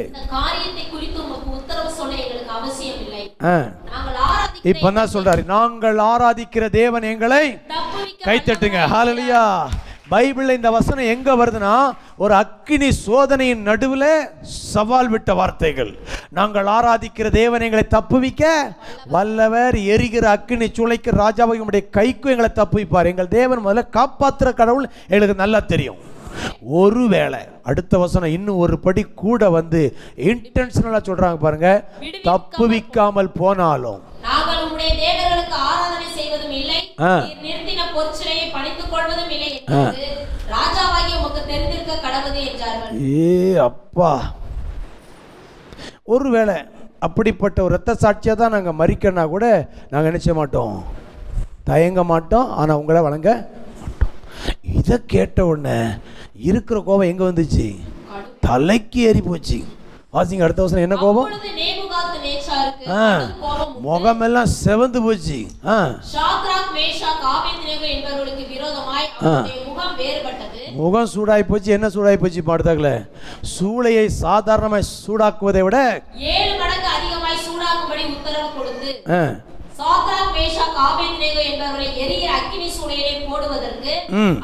இப்பதான் சொல்றாரு, நாங்கள் ஆராதிக்கிற தேவன் எங்களை கைத்தட்டுங்க. ஹல்லேலூயா. பைபிள்ல இந்த வசனம் எங்க வருதுன்னா, ஒரு அக்கினி சோதனையின் நடுவில் சவால் விட்ட வார்த்தைகள். நாங்கள் ஆராதிக்கிற தேவன் எங்களை தப்புவிக்க வல்லவர், எரிகிற அக்கினி சூளைக்கு ராஜாவை உடைய கைக்கும் எங்களை தப்புவிப்பார். எங்கள் தேவன் முதல்ல காப்பாற்றுற கடவுள் எங்களுக்கு நல்லா தெரியும். ஒருவேளை அடுத்த வசனம் இன்னும் ஒரு படி கூட வந்து இன்டென்ஷனலா சொல்றாங்க பாருங்க, தப்புவிக்காமல் போனாலும் நாங்கள் உம்முடைய தேவர்களுக்கு ஆராதனை செய்வதும் இல்லை, நிறுத்தின பொற்சிலையை பணித்துக் கொள்வதும் இல்லை என்று ராஜாவாகிய உமக்கு தெரிந்திருக்க கடவுது என்றார்கள். அப்பா, ஒருவேளை அப்படிப்பட்ட ஒரு இரத்த சாட்சியா தான் நாங்க மரிக்கனா கூட நாங்க நினைச்ச மாட்டோம், தயங்க மாட்டோம், ஆனா உங்களை வணங்க மாட்டோம். இதை கேட்ட உடனே இருக்கிற கோபம் எங்க வந்துச்சு, தலைக்கு ஏறி போச்சு. வாசிங்க அடுத்த வருஷம் என்ன கோபம், முகமெல்லாம் செவந்து போச்சு. முகம் சூடாய் போச்சு. என்ன சூடாய் போச்சு பாடுதாங்களே, சூளையை சாதாரணமாய் சூடாக்குவதை விட 7 மடங்கு அதிகமாய் சூடாக்கும்படி உத்தரவு கொடுத்து சாத்ராக், மேஷாக், ஆபேத்நேகோ என்பவர்களை எரிகிற அக்கினி சூளையிலே போடுவதற்கு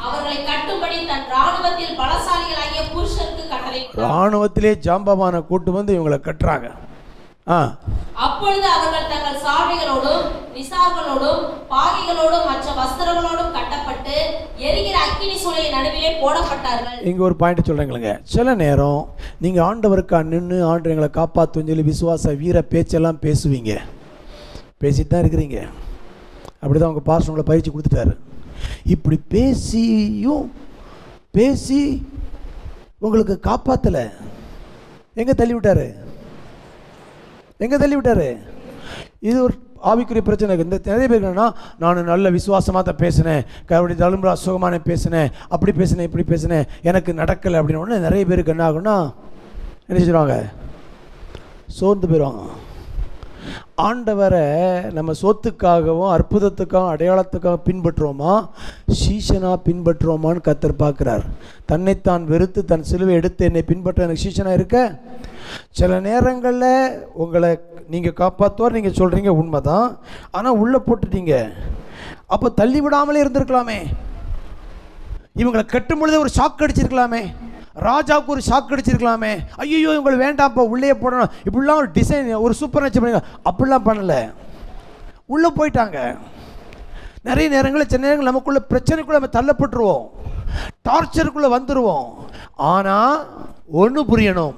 அவர்களை கட்டும்படி தன் ராணுவத்தில் பலசாலிகளாகிய புருஷருக்கு கட்டளை. ராணுவத்திலே ஜாம்பவான கூட்டு வந்து இவங்களை கட்டுறாங்க. அப்பொழுது அவர்கள் தங்கள் சால்வைகளோடும் நிசார்களோடும் பாகைகளோடும் மற்ற வஸ்திரங்களோடும் கட்டப்பட்டு எரிகிற அக்கினி சூளையின் நடுவிலே போடப்பட்டார்கள். இங்க ஒரு பாயிண்ட் சொல்றேங்களுங்க. சில நேரம் நீங்க ஆண்டவருக்கா நின்று ஆண்டு எங்களை காப்பாற்றுன்னு சொல்லி விசுவாச வீர பேச்செல்லாம் பேசுவீங்க, பேசிட்டு தான் இருக்கிறீங்க. அப்படிதான் உங்க பாஸ்டர் உங்களை பயிற்சி கொடுத்துட்டாரு. இப்படி பேசி உங்களுக்கு காப்பாத்தல, எங்க தள்ளி விட்டாரு? இது ஒரு ஆவிக்குரிய பிரச்சனை. இந்த நிறைய பேர் என்னன்னா, நான் நல்ல விசுவாசமாக தான் பேசினேன், கபடி தழும்புல சுகமான பேசினேன், அப்படி பேசினேன், இப்படி பேசினேன், எனக்கு நடக்கலை அப்படின்னு உடனே நிறைய பேருக்கு என்ன ஆகுன்னா என்ன செஞ்சிருவாங்க? சோர்ந்து போயிடுவாங்க. ஆண்டவரை நம்ம சொத்துக்காகவும் அற்புதத்துக்காகவும் அடையாளத்துக்காக பின்பற்றுவோமா, சீஷனாக பின்பற்றுவோமான்னு கர்த்தர் பார்க்குறார். தன்னைத்தான் வெறுத்து தன் சிலுவை எடுத்து என்னை பின்பற்ற எனக்கு சீஷனாக இருக்க. சில நேரங்களில் உங்களை நீங்கள் காப்பாற்றுவார், நீங்கள் சொல்கிறீங்க உண்மைதான், ஆனால் உள்ளே போட்டுட்டீங்க. அப்போ தள்ளி விடாமலே இருந்திருக்கலாமே, இவங்களை கட்டும் பொழுதே ஒரு ஷாக் அடிச்சிருக்கலாமே, ராஜாவுக்கு ஒரு ஷாக் அடிச்சிருக்கலாமே, ஐயோ இவங்களை வேண்டாம்ப்பா உள்ளே போடணும், இப்படிலாம் ஒரு டிசைன் ஒரு சூப்பர் நேச்சர் பண்ணி அப்படிலாம் பண்ணலை, உள்ளே போயிட்டாங்க. நிறைய நேரங்களில் சில நேரங்கள் நமக்குள்ள பிரச்சனைக்குள்ளே நம்ம தள்ளப்பட்டுருவோம், டார்ச்சருக்குள்ளே வந்துடுவோம். ஆனால் ஒன்று புரியணும்,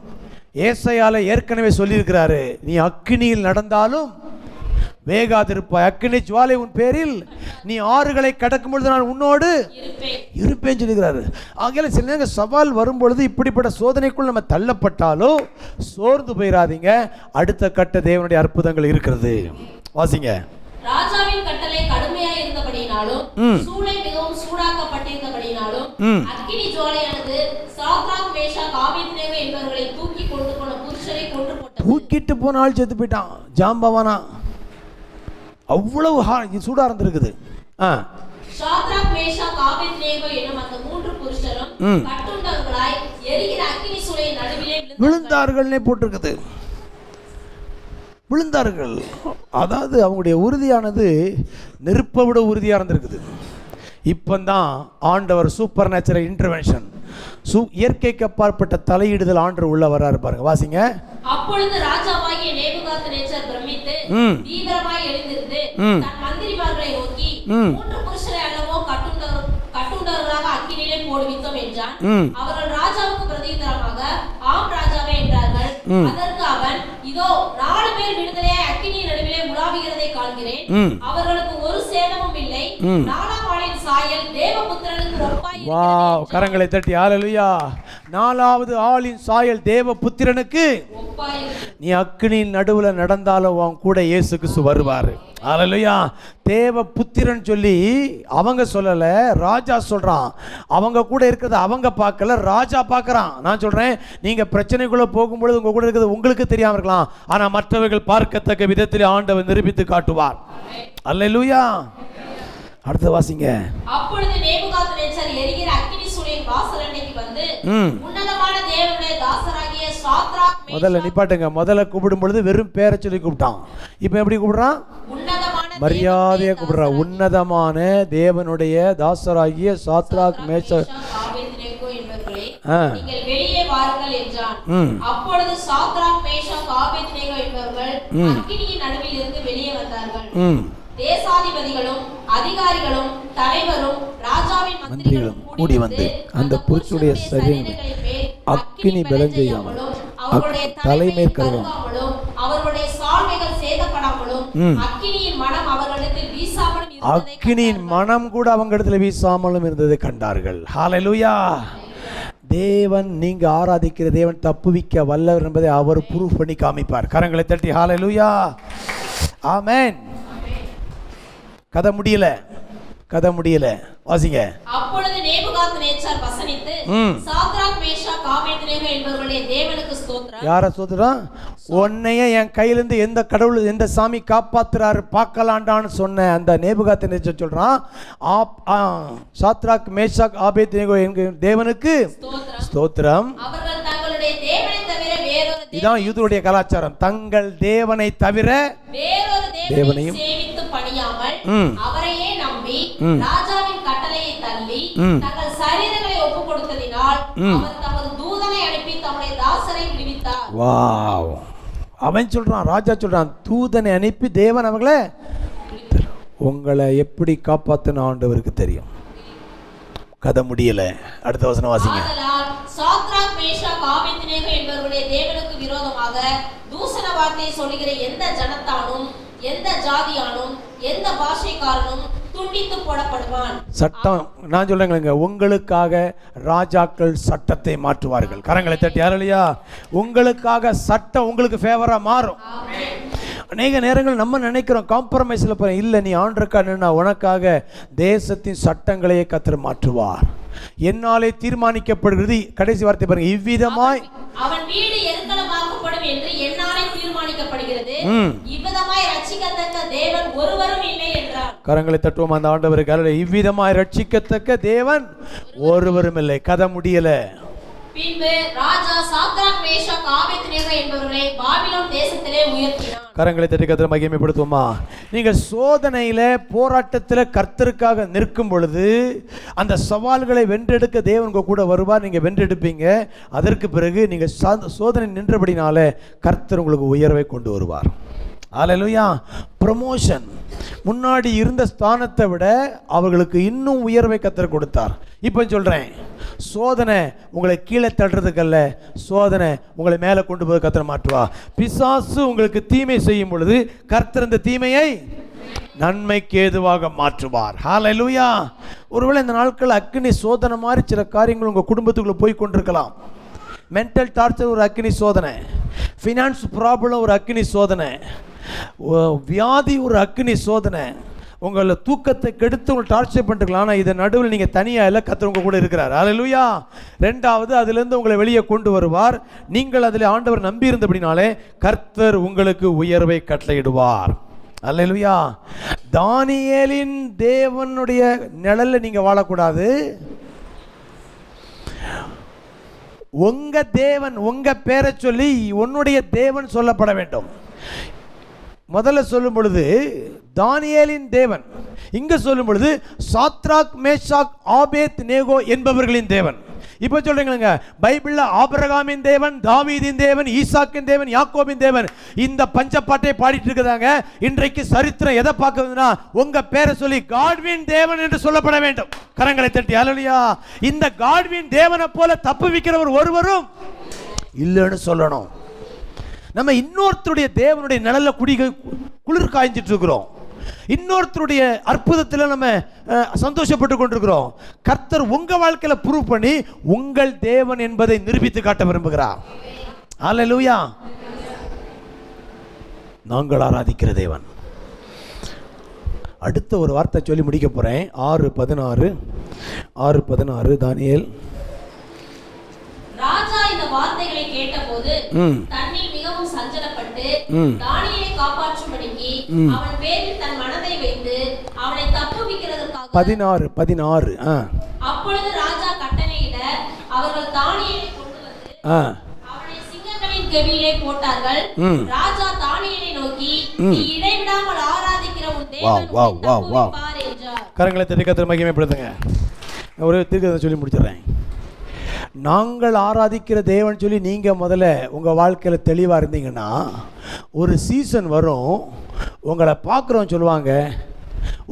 ஏசாயால ஏற்கனவே சொல்லியிருக்கிறாரு, நீ அக்கினியில் நடந்தாலும் வேகாதிருப்பாய், அக்கினி ஜுவாலை உன் பேரில், நீ ஆறுகளை கடக்கும் பொழுது நான் உன்னோடு இருப்பேன்னு சொல்லியிருக்கிறாரு. ஆகையால சில நேரம் சவால் வரும்பொழுது இப்படிப்பட்ட சோதனைக்குள் நம்ம தள்ளப்பட்டாலும் சோர்ந்து போயிடாதீங்க. அடுத்த கட்ட தேவனுடைய அற்புதங்கள் இருக்கிறது. வாசிங்க. ராஜாவின் கட்டளை கடுமையாய் இருந்தபடியினாலும் சூளை மிகவும் சூடாக்கப்பட்டிருந்தபடியினாலும் அக்கினி ஜுவாலையானது சாத்ராக் மேஷாக் ஆபேத்நேகோ என்பவர்களை தூக்கி கொண்டு போன புருஷரை கொன்று போட்டது. தூக்கிட்டு போனால் செத்து போயிட்டான், ஜாம்பவானா. அவ்வளவு சூடா இருந்திருக்குது. சாத்ராக் மேஷாக் ஆபேத்நேகோ என்னும் அந்த மூன்று புருஷரும் கட்டுண்டவர்களாய் எரிகிற அக்கினி சூளையின் நடுவிலே விழுந்தார்கள்னே போட்டிருக்குது. விழுந்தார்கள். அதாவது அவங்களுடைய உறுதியானது நெருப்பை விட உறுதியாக இருந்திருக்குது. இப்போதான் ஆண்டவர் சூப்பர் நேச்சுரல் இன்டர்வென்ஷன், இயற்கைக்கு அப்பாற்பட்ட தலையிடுதல் ஆண்டவர் உள்ள வராரு பாருங்க. வாசிங்க. அப்பொழுது ராஜாவாகிய நேபுகாத்நேச்சர் பிரமித்து தீவிரமாய் எழுந்திருந்து தன் மந்திரிமார்களை நோக்கி, மூன்று புருஷரை அல்லவோ கட்டுண்டவர்களாக அக்கினியிலே போடுவித்தோம் என்றான். அவர்கள் ராஜாவுக்கு பிரதியுத்தரமாக, ஆம் ராஜாவே என்றார்கள். அதற்கு அவன், இதோ 4 பேர் விடுதலையாய் அக்கினியின் நடுவிலே உலாவுகிறதை காண்கிறேன். அவர்களுக்கு ஒரு சேதமும் இல்லை. 4ஆம் ஆளின் சாயல் தேவபுத்திரனுக்கு ஒப்பாய். வாவ், கரங்களை தட்டி ஹல்லேலூயா. 4வது ஆளின் சாயல் தேவபுத்திரனுக்கு ஒப்பாய். நீ அக்கினியின் நடுவுல நடந்தாலும் உன் கூட இயேசு கிறிஸ்து வருவாரு. ஹல்லேலூயா. தேவபுத்திரன் சொல்லி அவங்க சொல்லல, ராஜா சொல்றான். அவங்க கூட இருக்கிறத அவங்க பார்க்கல, ராஜா பார்க்கறான். நான் சொல்றேன், நீங்க பிரச்சனைக்குள்ள போகும்பொழுது உங்க கூட இருக்கிறது உங்களுக்கு தெரியாம இருக்கலாம், ஆனா மற்றவர்கள் பார்க்கத்தக்க விதத்தில் ஆண்டவர் நிரூபித்து காட்டுவார். அல்லேலூயா. அடுத்து வாசிங்க. அப்பொழுது நேபுகாத்நேச்சர் எரிகிற அக்கினி சூளையின் வாசலண்டைக்கு வந்து உன்னதமான தேவனுடைய தாசராகிய சாத்ராக் மேஷாக். முதல்ல நிப்பாட்டுங்க. முதல்ல கூப்பிடும் பொழுது வெறும் பேரை சொல்லி கூப்பிட்டான். இப்போ எப்படி கூப்பிடுறான்? மரியாதையா கூப்பிடுறான். உன்னதமான தேவனுடைய தாசராகிய சாத்ராக் மேஷாக் ஆபேத்நேகோ என்பவர்களே, நீங்கள் வெளியே வாருங்கள் என்றான். அப்பொழுது சாத்ராக் மேஷாக் ஆபேத்நேகோ என்பவர்கள் அக்கினியின் நடுவில் இருந்து வெளியே வந்தார்கள். தேசாதிபதிகளும் அதிகாரிகளும் தலைவரும் ராஜாவின் மந்திரிகளும் கூடி வந்து அந்த புருஷனுடைய சரீரங்களை அக்கினி பலஞ்செய்யாமல் அவருடைய தலைமேல் கருவாமலும் அவருடைய சால்வைகள் சேதப்படாமலும் அக்கினியின் மனம் அவர்களிடத்தில் வீசாமலும் இருந்ததை அக்கினியின் மனம் கூட அவங்களிடத்தில் வீசாமலும் இருந்ததை கண்டார்கள். ஹல்லேலூயா. தேவன், நீங்க ஆராதிக்கிற தேவன் தப்புவிக்க வல்லவர் என்பதை அவர் ப்ரூஃப் பண்ணி காமிப்பார். கரங்களை தட்டி ஹல்லேலூயா. ஆமென். கதை முடியல. வாசிங்க. அப்பொழுது நேபுகாத்நேச்சர் வசனித்து, சாத்ராக் மேஷாக் ஆபேத்நேகோ என்பவர்களுடைய தேவனுக்கு ஸ்தோத்திரம். யார ஸ்தோத்திரம்? உன்னைய என் கையிலிருந்து எந்த கடவுள் எந்த சாமி காப்பாத்துறாரு பார்க்கலாண்டான்னு சொன்ன அந்த நேபுகாத்நேச்சர் சொல்றான், சாத்ராக் மேஷாக் ஆபேத்நேகோ என்கிற தேவனுக்கு ஸ்தோத்திரம். அவர்கள் தங்களுடைய தேவனை தவிர வேறொரு இதான் யூதருடைய கலாச்சாரம். தங்கள் தேவனை தவிர வேறொரு தேவனையும் சேவித்து பணியாமல் அவரையே நம்பி ராஜாவின் கட்டளையை தள்ளி தங்கள் சரீரங்களை ஒப்புக் கொடுத்ததினால் அவர் தமது தூதனை அனுப்பி தம்முடைய தாசரை விடுவித்தார். வாவ், அவன் சொல்றான், ராஜா சொல்றான், தூதனை அனுப்பி தேவன் அவங்களே உங்களை எப்படி காப்பாத்தின ஆண்டவருக்கு தெரியும். கதை முடியல. அடுத்த வசனம் வாசிங்க. ஆதலால் சாத்ராக் மேஷாக் ஆபேத்நேகோ என்பவர்களுடைய தேவனுக்கு விரோதமாக தூஷண வார்த்தையை சொல்லுகிற எந்த ஜனத்தானும் எந்த ஜாதியானும் எந்த பாஷைக்காரனும் துண்டித்து போடப்படுவான். சட்டம் நான் சொல்றேங்க, உங்களுக்காக ராஜாக்கள் சட்டத்தை மாற்றுவார்கள். கரங்களை தட்டி ஹல்லேலூயா. உங்களுக்காக சட்டம் உங்களுக்கு ஃபேவரா மாறும். அநேக நேரங்கள் நம்ம நினைக்கிறோம் காம்ப்ரமைஸில் போகிறேன். இல்லை, நீ ஆண்டருக்கா நின்னா உனக்காக தேசத்தின் சட்டங்களையே கர்த்தர் மாற்றுவார். என்னாலே தீர்மானிக்கப்படுகிறது. கடைசி வார்த்தை பாருங்க, இவ்விதமாய் அவன் வீடு எருக்களமாக்கப்படும் என்று என்னாலே தீர்மானிக்கப்படுகிறது. இவ்விதமாய் ரட்சிக்கத்தக்க தேவன் ஒருவரும் இல்லை என்றார். கரங்களை தட்டுவோம் அந்த ஆண்டவருக்கு. இவ்விதமாய் ரட்சிக்கத்தக்க தேவன் ஒருவரும் இல்லை. கதை முடியல. பின்பு ராஜா சாத்ராக் மேஷாக் ஆபேத்நேகோ என்பவர்களை பாபிலோன் தேசத்திலே உயர்த்தினான். கரங்களை தட்டி கர்த்தரை மகிமைப்படுத்துவோமா. நீங்கள் சோதனையில போராட்டத்தில் கர்த்தருக்காக நிற்கும் பொழுது அந்த சவால்களை வென்றெடுக்க தேவன் உங்க கூட வருவார். நீங்க வென்றெடுப்பீங்க. அதற்கு பிறகு நீங்க சோதனை நின்றபடினால கர்த்தர் உங்களுக்கு உயர்வை கொண்டு வருவார். ஹல்லேலூயா. ப்ரமோஷன். முன்னாடி இருந்த ஸ்தானத்தை விட அவர்களுக்கு இன்னும் உயர்வை கர்த்தர் கொடுத்தார். இப்போ சொல்றேன், சோதனை உங்களை கீழே தள்ளுறதுக்கல்ல, சோதனை உங்களை மேலே கொண்டு போய் கர்த்தர் மாற்றுவா. பிசாசு உங்களுக்கு தீமை செய்யும் பொழுது கர்த்தர் அந்த தீமையை நன்மைக்கு ஏதுவாக மாற்றுவார். ஹல்லேலூயா. ஒருவேளை இந்த நாட்கள் அக்கினி சோதனை மாதிரி சில காரியங்கள் உங்கள் குடும்பத்துக்குள்ளே போய் கொண்டிருக்கலாம். மென்டல் டார்ச்சர் ஒரு அக்கினி சோதனை, ஃபினான்ஸ் ப்ராப்ளம் ஒரு அக்கினி சோதனை, வியாதி ஒரு அக்கினி சோதனை, உங்களை தூக்கத்தை கெடுத்து உங்களை டார்ச்சர் பண்ணிருக்கலாம். ஆனால் இதை நடுவில் நீங்கள் தனியாக இல்லை, கர்த்தர் உங்க கூட இருக்கிறார். ஹல்லேலூயா. ரெண்டாவது, அதிலிருந்து உங்களை வெளியே கொண்டு வருவார். நீங்கள் அதில் ஆண்டவர் நம்பி இருந்தபடினாலே கர்த்தர் உங்களுக்கு உயர்வை கட்டளையிடுவார். ஹல்லேலூயா. தானியேலின் தேவனுடைய நிழல்ல நீங்க வாழக்கூடாது. உங்க தேவன், உங்க பேரை சொல்லி உன்னுடைய தேவன் சொல்லப்பட வேண்டும். முதல்ல சொல்லும் பொழுது தானியேலின் தேவன், இங்க சொல்லும் பொழுது சாத்ராக் மேஷாக் ஆபேத்நேகோ என்பவர்களின் தேவன். இப்போ சொல்றீங்க, பைபிள்ல ஆபிரகாமின் தேவன், தாவீதின் தேவன், ஈசாக்கின் தேவன், யாக்கோபின் தேவன், இந்த பஞ்சப்பாட்டை பாடிட்டு இருக்குதாங்க. இன்றைக்கு சரித்திரம் எதை பார்க்குதுன்னா உங்க பேரை சொல்லி காட்வின் தேவன் என்று சொல்லப்பட வேண்டும். கரங்களை தட்டி ஹல்லேலூயா. இந்த காட்வின் தேவனை போல தப்புவிக்கிறவர் ஒருவரும் இல்லைன்னு சொல்லணும். நம்ம இன்னொருத்தருடைய தேவனுடைய நிழல்ல குளிர் காய்ஞ்சிட்டு இருக்கிறோம். இன்னொருத்தருடைய அற்புதத்தில் நம்ம சந்தோஷப்பட்டு கொண்டிருக்கிறோம். கர்த்தர் உங்க வாழ்க்கையில ப்ரூவ் பண்ணி உங்கள் தேவன் என்பதை நிரூபித்து காட்ட விரும்புகிறார். ஹல்லேலூயா. நாங்கள் ஆராதிக்கிற தேவன். அடுத்த ஒரு வார்த்தை சொல்லி முடிக்க போறேன். 6:16 தானியேல். ராஜா இந்த வார்த்தைகளை கேட்டபோது தன்னில் மிகவும் சஞ்சலப்பட்டு தானியேலை காப்பாற்றும்படிக்கு அவன் பேரில் தன் மனதை வைத்து அவனை தப்புவிக்கிறதற்காக 16 அப்பொழுது ராஜா கட்டளையிட அவர்கள் தானியேலை கொண்டு வந்து அவனை சிங்கங்களின் கெபியிலே போட்டார்கள். ராஜா தானியேலை நோக்கி, நீ இடைவிடாமல் ஆராதிக்கிற உன் தேவனை தப்புவிப்பார் என்றார். கரங்களை தட்டி கர்த்தரை மகிமைப்படுத்துங்க. ஒரு தீர்க்கதரிசனம் சொல்லி முடிச்சிடுறேன். நாங்கள் ஆராதிக்கிற தேவன் சொல்லி நீங்கள் முதல்ல உங்கள் வாழ்க்கையில் தெளிவாக இருந்தீங்கன்னா ஒரு சீசன் வரும், உங்களை பார்க்குறோன்னு சொல்லுவாங்க,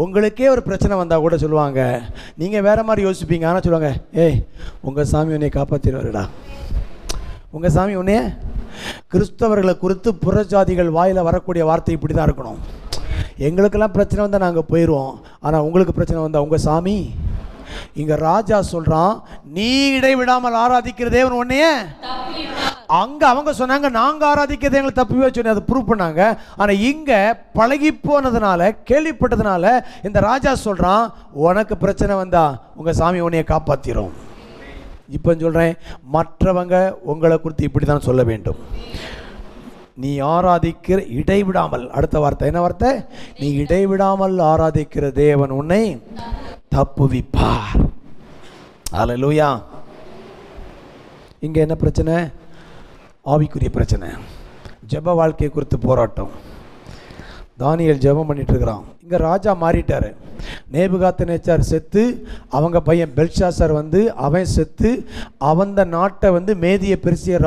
உங்களுக்கே ஒரு பிரச்சனை வந்தால் கூட சொல்லுவாங்க, நீங்கள் வேறு மாதிரி யோசிப்பீங்க. ஆனால் சொல்லுவாங்க, ஏய் உங்கள் சாமி உன்னை காப்பாற்றிடுவாருடா, உங்கள் சாமி உன்னைய. கிறிஸ்தவர்களை குறித்து புறஜாதிகள் வாயில் வரக்கூடிய வார்த்தை இப்படி தான் இருக்கணும். எங்களுக்கெல்லாம் பிரச்சனை வந்தால் நாங்கள் போயிடுவோம், ஆனால் உங்களுக்கு பிரச்சனை வந்தால் உங்கள் சாமி. இங்க ராஜா சொல்றான், நீ இடைவிடாமல் ஆராதிக்கிற தேவன் உன்னைய. அங்க அவங்க சொன்னாங்க, நாங்க ஆராதிக்கிறது எங்களை தப்புவே சொன்ன, அதை ப்ரூவ் பண்ணாங்க. ஆனா இங்க பழகி போனதுனால, கேள்விப்பட்டதுனால இந்த ராஜா சொல்றான், உனக்கு பிரச்சனை வந்தா உங்க சாமி உன்னைய காப்பாத்திரும். இப்ப சொல்றேன், மற்றவங்க உங்களை குறித்து இப்படிதான் சொல்ல வேண்டும். நீ ஆராதிக்கிற இடைவிடாமல், அடுத்த வார்த்தை என்ன வார்த்தை? நீ இடைவிடாமல் ஆராதிக்கிற தேவன் உன்னை தப்புவிப்பார். ஹல்லேலூயா. இங்க என்ன பிரச்சனை? ஆவிக்குரிய பிரச்சனை, ஜெப வாழ்க்கை குறித்து போராட்டம். தானியேல் ஜெபம் பண்ணிட்டு இருக்கிறான். இங்க ராஜா மாறிட்டாரு. நேபுகாத்நேச்சார் செத்து, அவங்க பையன் பெல்ஷாசர் வந்து அவன் செத்து, அவந்த நாட்டை வந்து மேதிய பெர்சிய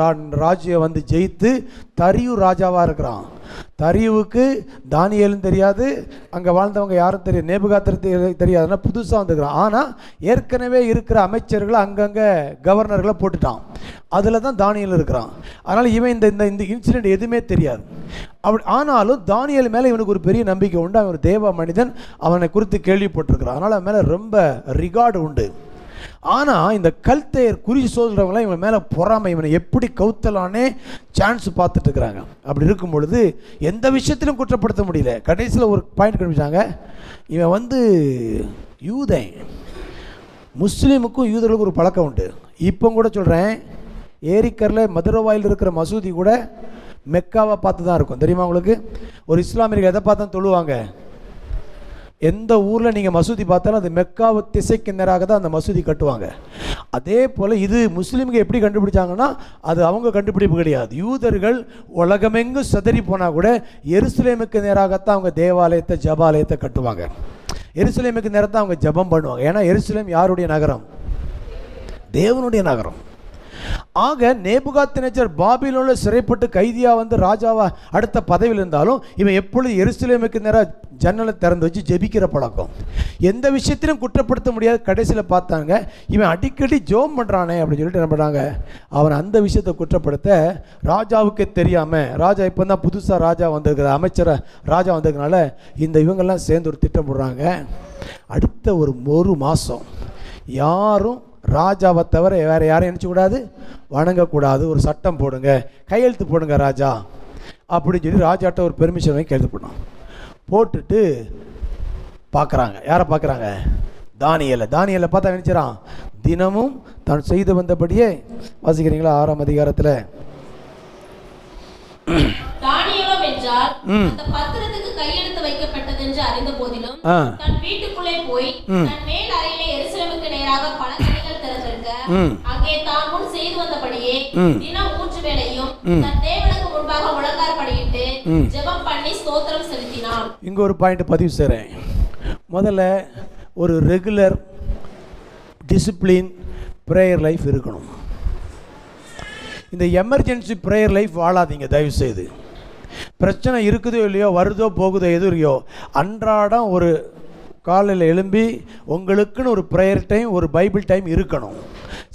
ராஜ்யம் வந்து ஜெயித்து தரியு ராஜாவாக இருக்கிறான். தரியுவுக்கு தானியேலும் தெரியாது, அங்கே வாழ்ந்தவங்க யாரும் தெரியாது, நேபுகாத்நேச்சார் தெரியாதுன்னா புதுசாக வந்துக்கிறான். ஆனால் ஏற்கனவே இருக்கிற அமைச்சர்களை அங்கங்கே கவர்னர்களை போட்டுட்டான். அதில் தான் தானியேல் இருக்கிறான். அதனால் இவன் இந்த இன்சிடெண்ட் எதுவுமே தெரியாது. அப்படி ஆனாலும் தானியேல் மேலே இவனுக்கு ஒரு பெரிய நம்பிக்கை உண்டு. அவன் ஒரு தேவ மனிதன், அவனை குறித்து கேள்விப்பட்டிருக்கிறான். அதனால் அவன் மேலே ரொம்ப ரிகார்டு உண்டு. ஆனால் இந்த கல்தையர் குறி சொல்கிறவங்களாம் இவன் மேலே பொறாமை, இவனை எப்படி கவுத்தலானே சான்ஸ் பார்த்துட்டு இருக்கிறாங்க. அப்படி இருக்கும் பொழுது எந்த விஷயத்திலும் குற்றப்படுத்த முடியல. கடைசியில் ஒரு பாயிண்ட் கண்டுபிடிச்சாங்க, இவன் வந்து யூதன். முஸ்லீமுக்கும் யூதர்களுக்கும் ஒரு பழக்கம் உண்டு. இப்போ கூட சொல்கிறேன், ஏரிக்கரில் மதுரவாயில் இருக்கிற மசூதி கூட மெக்காவை பார்த்து தான் இருக்கும். தெரியுமா உங்களுக்கு? ஒரு இஸ்லாமியர்கள் எதை பார்த்தா தொழுவாங்க? எந்த ஊரில் நீங்கள் மசூதி பார்த்தாலும் அது மெக்காவை திசைக்கு நேராக தான் அந்த மசூதி கட்டுவாங்க. அதே போல் இது முஸ்லீமுக்கு எப்படி கண்டுபிடிச்சாங்கன்னா, அது அவங்க கண்டுபிடிப்பு கிடையாது. யூதர்கள் உலகமெங்கும் சிதறி போனால் கூட எருசலேமுக்கு நேராகத்தான் அவங்க தேவாலயத்தை ஜபாலயத்தை கட்டுவாங்க. எருசலேமுக்கு நேரத்தை அவங்க ஜபம் பண்ணுவாங்க. ஏன்னா எருசலேம் யாருடைய நகரம்? தேவனுடைய நகரம். ஆக நேபுகாத்நேச்சார் பாபிலோனில் சிறைப்பட்டு கைதியாக வந்து ராஜாவா அடுத்த பதவியில் இருந்தாலும் இவன் எப்பொழுது எருசலேமுக்கு நேராக ஜன்னலை திறந்து வச்சு ஜெபிக்கிற பழக்கம். எந்த விஷயத்திலும் குற்றப்படுத்த முடியாது. கடைசியில் பார்த்தாங்க, இவன் அடிக்கடி ஜோம் பண்ணுறானே அப்படின்னு சொல்லிட்டு என்ன பண்ணுறாங்க, அவன் அந்த விஷயத்தை குற்றப்படுத்த ராஜாவுக்கே தெரியாமல், ராஜா இப்போ தான் புதுசாக ராஜா வந்திருக்கிற அமைச்சரை ராஜா வந்திருக்கனால இந்த இவங்கெல்லாம் சேர்ந்து ஒரு திட்டம் போடுறாங்க. அடுத்த ஒரு மாதம் யாரும் ராஜாவை தவிர வேறு யாரையும் நினச்சக்கூடாது, வணங்கக்கூடாது, ஒரு சட்டம் போடுங்க, கையெழுத்து போடுங்க ராஜா அப்படின்னு சொல்லி ராஜாட்ட ஒரு பெர்மிஷன் வாங்கி கையெழுத்து போடணும். போட்டுட்டு பார்க்குறாங்க. யாரை பார்க்குறாங்க? தானியேலை பார்த்தா நினச்சிடான், தினமும் தான் செய்து வந்தபடியே. வாசிக்கிறீங்களா 6ஆம் அதிகாரத்தில்? தானியேலும் என்றால் அந்த பத்திரத்துக்கு கையெழுத்து வைக்கப்பட்டது என்று அறிந்த போதிலும் தன் வீட்டுக்குள்ளே போய் தன் மேல் அறையிலே எருசலேமுக்கு நேராக பலகணிகள் திறந்திருக்க அங்கே தான் முன் செய்து வந்தபடியே தினம் 3 வேளையும் தன் தேவனுக்கு முன்பாக முழங்கார் படியிட்டு ஜெபம் பண்ணி ஸ்தோத்திரம் செலுத்தினான். இங்க ஒரு பாயிண்ட் பதிவு செய்றேன். முதல்ல ஒரு ரெகுலர் டிசிப்ளின் பிரேயர் லைஃப் இருக்கணும். இந்த எமர்ஜென்சி பிரேயர் லைஃப் வாழாதீங்க தயவு செய்து. பிரச்சனை இருக்குதோ இல்லையோ, வருதோ போகுதோ எது இல்லையோ, அன்றாடம் ஒரு காலையில் எழும்பி உங்களுக்குன்னு ஒரு ப்ரேயர் டைம், ஒரு பைபிள் டைம் இருக்கணும்.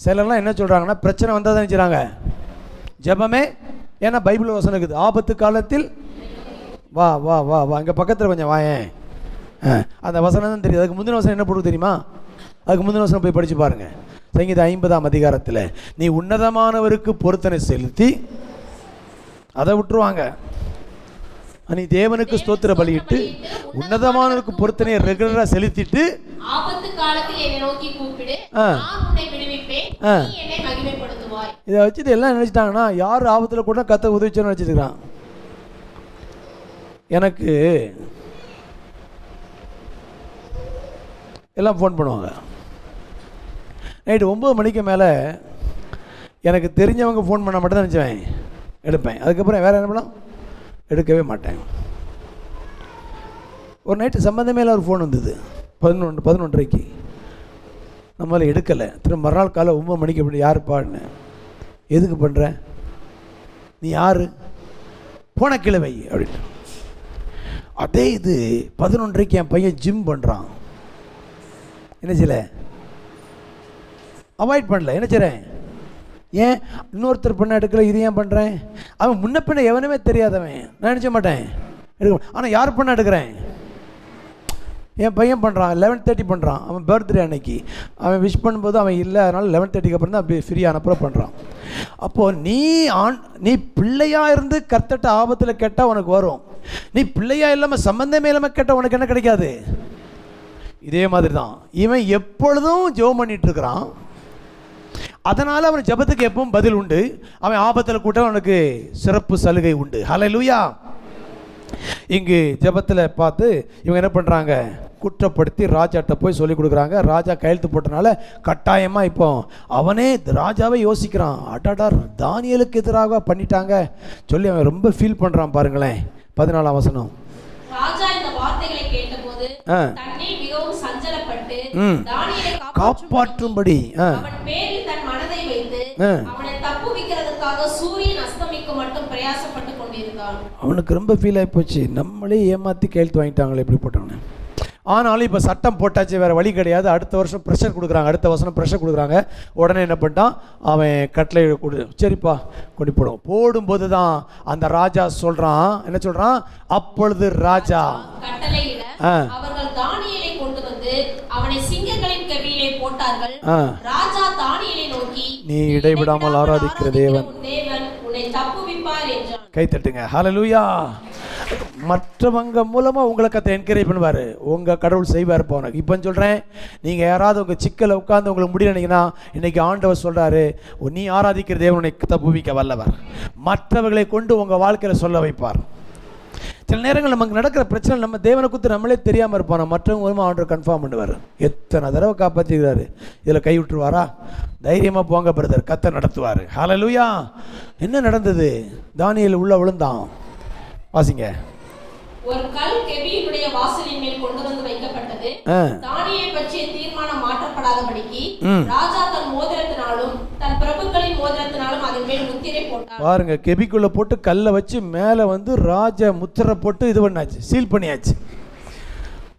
சிலர்லாம் என்ன சொல்கிறாங்கன்னா, பிரச்சனை வந்தால் தான் நினச்சிறாங்க ஜெபமே. ஏன்னா பைபிள் வசனம் இருக்குது, ஆபத்து காலத்தில் வா வா வா வா, இங்கே பக்கத்தில் கொஞ்சம் வாயேன், அந்த வசனம் தான் தெரியும். அதுக்கு முந்தின வசனம் என்ன போடுறது தெரியுமா? அதுக்கு முந்தின வசனம் போய் படித்து பாருங்கள். சங்கீதம் 50ஆம் அதிகாரத்தில், நீ உன்னதமானவருக்கு பொருத்தனை செலுத்தி, அதை விட்டுருவாங்க. நீ தேவனுக்கு ஸ்தோத்திர பலியிட்டு உன்னதமானவருக்கு பொருத்தனையை ரெகுலராக செலுத்திட்டு ஆபத்து காலத்தில் என்னை நோக்கி கூப்பிடு, நான் உன்னை விடுவிப்பேன், நீ என்னை மகிமைப்படுத்துவாய். இதை வச்சுட்டு எல்லாம் நினச்சிட்டாங்கன்னா, யார் ஆபத்தில் கூட கத்த உதவிச்சோன்னு நினச்சிருக்கிறான். எனக்கு எல்லாம் ஃபோன் பண்ணுவாங்க. நைட்டு 9 மணிக்கு மேலே எனக்கு தெரிஞ்சவங்க ஃபோன் பண்ண மட்டும் தான் நினச்சேன் எடுப்பேன். அதுக்கப்புறம் வேறு என்ன பண்ணலாம், எடுக்கவே மாட்டேன். ஒரு நைட்டு சம்மந்தமே இல்லை, ஒரு ஃபோன் வந்தது 11:30 நம்மளால் எடுக்கலை. திரும்ப மறுநாள் காலை 9 மணிக்கு எப்படி, யாருப்பான்னு, எதுக்கு பண்ணுற, நீ யார், போன கிழவை அப்படின்னு. அதே இது 11:30 என் பையன் ஜிம் பண்ணுறான். என்ன செய்யலை, அவாய்ட் பண்ணல. என்ன செய்கிறேன், ஏன் இன்னொருத்தர் பண்ண எடுக்கல, இது ஏன் பண்ணுறேன்? அவன் முன்ன பின்ன எவனுமே தெரியாதவன், நான் நினச்ச மாட்டேன் எடுக்க. ஆனால் யார் பண்ண எடுக்கிறேன், என் பையன் பண்ணுறான், 11:30 பண்ணுறான். அவன் பர்த்டே அன்னைக்கு அவன் விஷ் பண்ணும்போது அவன் இல்லை, அதனால் 11:30 அப்புறம் தான் அப்படி ஃப்ரீயான அப்புறம் பண்ணுறான். அப்போது நீ பிள்ளையாக இருந்து கர்த்தட்ட ஆபத்தில் கேட்டால் உனக்கு வரும். நீ பிள்ளையாக இல்லாமல் சம்பந்தமே இல்லாமல் கேட்டால் உனக்கு என்ன கிடைக்காது. இதே மாதிரி தான் இவன் எப்பொழுதும் ஜெபம் பண்ணிட்டு இருக்கிறான். அதனால் அவன் ஜெபத்துக்கு எப்பவும் பதில் உண்டு. அவன் ஆபத்தில் கூட அவனுக்கு சிறப்பு சலுகை உண்டு. ஹல்லேலூயா. இங்கு ஜெபத்தில் பார்த்து இவங்க என்ன பண்ணுறாங்க, குற்றப்படுத்தி ராஜாட்ட போய் சொல்லி கொடுக்குறாங்க. ராஜா கையெழுத்து போட்டனால கட்டாயமாக இப்போ அவனே ராஜாவே யோசிக்கிறான், அடாடா தானியேலுக்கு எதிராக பண்ணிட்டாங்க சொல்லி அவன் ரொம்ப ஃபீல் பண்ணுறான். பாருங்களேன் 14ஆம் வசனம். ராஜா இந்த வார்த்தைகளை கேட்டபோது தன்னை மிகவும் தானியேலை காப்பாற்றும்படி அவன் பேரில் தன் மனதை வைத்து அவனை தப்புவிக்கிறதுக்காக சூரியன் அஸ்தமிக்கும் மட்டும் பிரயாசப்பட்டு கொண்டிருந்தான். அவனுக்கு ரொம்ப ஃபீல் ஆகி போச்சு, நம்மளே ஏமாற்றி கையெழுத்து வாங்கிட்டாங்களே எப்படி போட்டாங்க. ஆனாலும் இப்போ சட்டம் போட்டாச்சு, வேறு வழி கிடையாது. அடுத்த வருஷம் ப்ரெஷர் கொடுக்குறாங்க, அடுத்த வருஷம் ப்ரெஷர் கொடுக்குறாங்க. உடனே என்ன பண்ணிட்டான் அவன், கட்டளை கொடு, சரிப்பா கொண்டு போடும்போது தான் அந்த ராஜா சொல்கிறான், என்ன சொல்கிறான், அப்பொழுது ராஜா கட்டளையிட அவர்கள் தானியேலை கொண்டு வந்து அவனை சிங்கங்களின் கெபியிலே போட்டார்கள். ராஜா தானியேலை நோக்கி, நீ இடைவிடாமல் ஆராதிக்கிற தேவன் உன்னை தப்புவிப்பார் என்றான். கை தட்டுங்க, ஹல்லேலூயா. மற்றவங்க மூலமாக உங்களை கத்தை என்கரேஜ் பண்ணுவார், உங்கள் கடவுள் செய்வார். போனக்கு இப்போ சொல்கிறேன், நீங்கள் யாராவது உங்கள் சிக்கலை உட்காந்து உங்களுக்கு முடியலைங்கன்னா இன்றைக்கி ஆண்டவர் சொல்கிறாரு, நீ ஆராதிக்கிற தேவன் உன்னை தப்புவிக்க வல்லவர். மற்றவர்களை கொண்டு உங்கள் வாழ்க்கையில் சொல்ல வைப்பார். சில நேரங்கள் நமக்கு நடக்கிற பிரச்சனை நம்ம தேவனை குறித்து நம்மளே தெரியாமல் இருப்போம், மற்றவங்க மூலமாக ஆண்டவர் கன்ஃபார்ம் பண்ணுவார். எத்தனை தடவை காப்பாற்றிக்கிறாரு, இதில் கை விட்டுருவாரா? தைரியமாக போங்க பிரதர், கர்த்தர் நடத்துவார். ஹல்லேலூயா. என்ன நடந்தது? தானியேல் உள்ள விழுந்தான். வாசிங்க. ஒரு கல் கெபியினுடைய வாசலின் மேல் கொண்டு வந்து வைக்கப்பட்டது. தானியேலை பற்றிய தீர்மானம் மாற்றப்படாதபடிக்கு ராஜா தன் மோதிரத்தினாலும் தன் பிரபுக்களின் மோதிரத்தினாலும் அதன் மேல் முத்திரை போட்டார். பாருங்க, கெபிக்குள்ள போட்டு கல்லை வச்சு மேலே வந்து ராஜ முத்திரை போட்டு இது பண்ணாச்சு, சீல் பண்ணியாச்சு.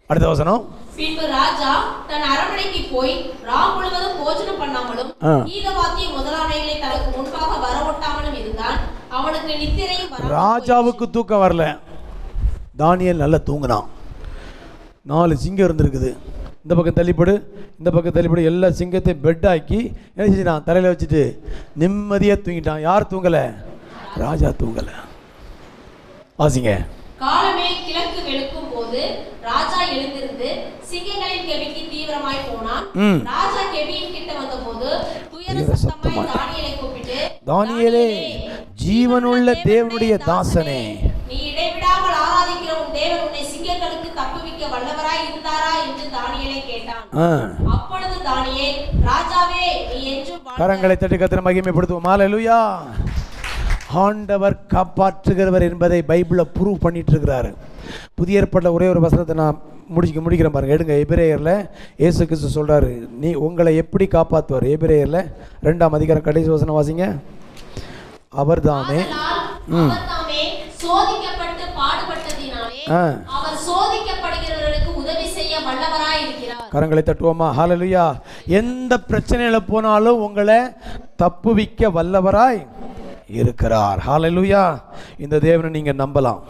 அடுத்த வசனம். பின்பு ராஜா தன் அரண்மனைக்கு போய் ராம் முழுவதும் போஜனம் பண்ணாமலும் கீதவாத்திய முதலானவைகளை தனக்கு முன்பாக வரவொட்டாமலும் இருந்தான். அவனுக்கு நித்திரையும் வர. ராஜாவுக்கு தூக்கம் வரல, தானியேல் நல்லா தூங்கினான். 4 சிங்கம் இருந்திருக்குது, இந்த பக்கம் தள்ளிப்படு இந்த பக்கம் தள்ளிப்படு, எல்லா சிங்கத்தையும் பெட்டாக்கி என்ன செஞ்சான், தலையில் வச்சுட்டு நிம்மதியாக தூங்கிட்டான். யார் தூங்கலை? ராஜா தூங்கலை. வாசிங்க. காலமே கிழக்கு வெளுக்கும் போது ராஜா எழுந்திருந்து சிங்கங்களின் கெபிக்கு தீவிரமாய் போனான். ராஜா கெபியின் கிட்ட வந்தபோது துயர சத்தமாய் தானியேலை கூப்பிட்டு, தானியேலே, ஜீவனுள்ள தேவனுடைய தாசனே, நீ இடைவிடாமல் ஆராதிக்கிற உன் தேவன் உன்னை சிங்கங்களுக்கு தப்புவிக்க வல்லவராய் இருந்தாரா என்று தானியேலை கேட்டான். அப்பொழுது தானியேல், ராஜாவே, நீ என்றும் கரங்களை தட்டி கர்த்தரை மகிமைப்படுத்துவோம். ஹல்லேலூயா. ஆண்டவர் காப்பாற்றுகிறவர் என்பதை பைபிளில் ப்ரூவ் பண்ணிட்டு இருக்கிறாரு. புதிய ஏற்பாட்டில் ஒரே ஒரு வசனத்தை நான் முடிக்கிறேன் பாருங்க, எடுங்க. எபிரேயரில் இயேசு கிறிஸ்து சொல்றாரு, நீ உங்களை எப்படி காப்பாற்றுவார். எபிரேயரில் 2ஆம் அதிகாரம் கடைசி வசனம் வாசிங்க. அவர்தாமே சோதிக்கப்பட்டு பாடுபட்டதினாலே அவர் சோதிக்கப்படுகிறவர்களுக்கு உதவி செய்ய வல்லவராய் இருக்கிறார். கரங்களை தட்டுவோமா? ஹல்லேலூயா. எந்த பிரச்சனையில போனாலும் உங்களை தப்புவிக்க வல்லவராய் இருக்கிறார். ஹல்லேலூயா. இந்த தேவனை நீங்க நம்பலாம்,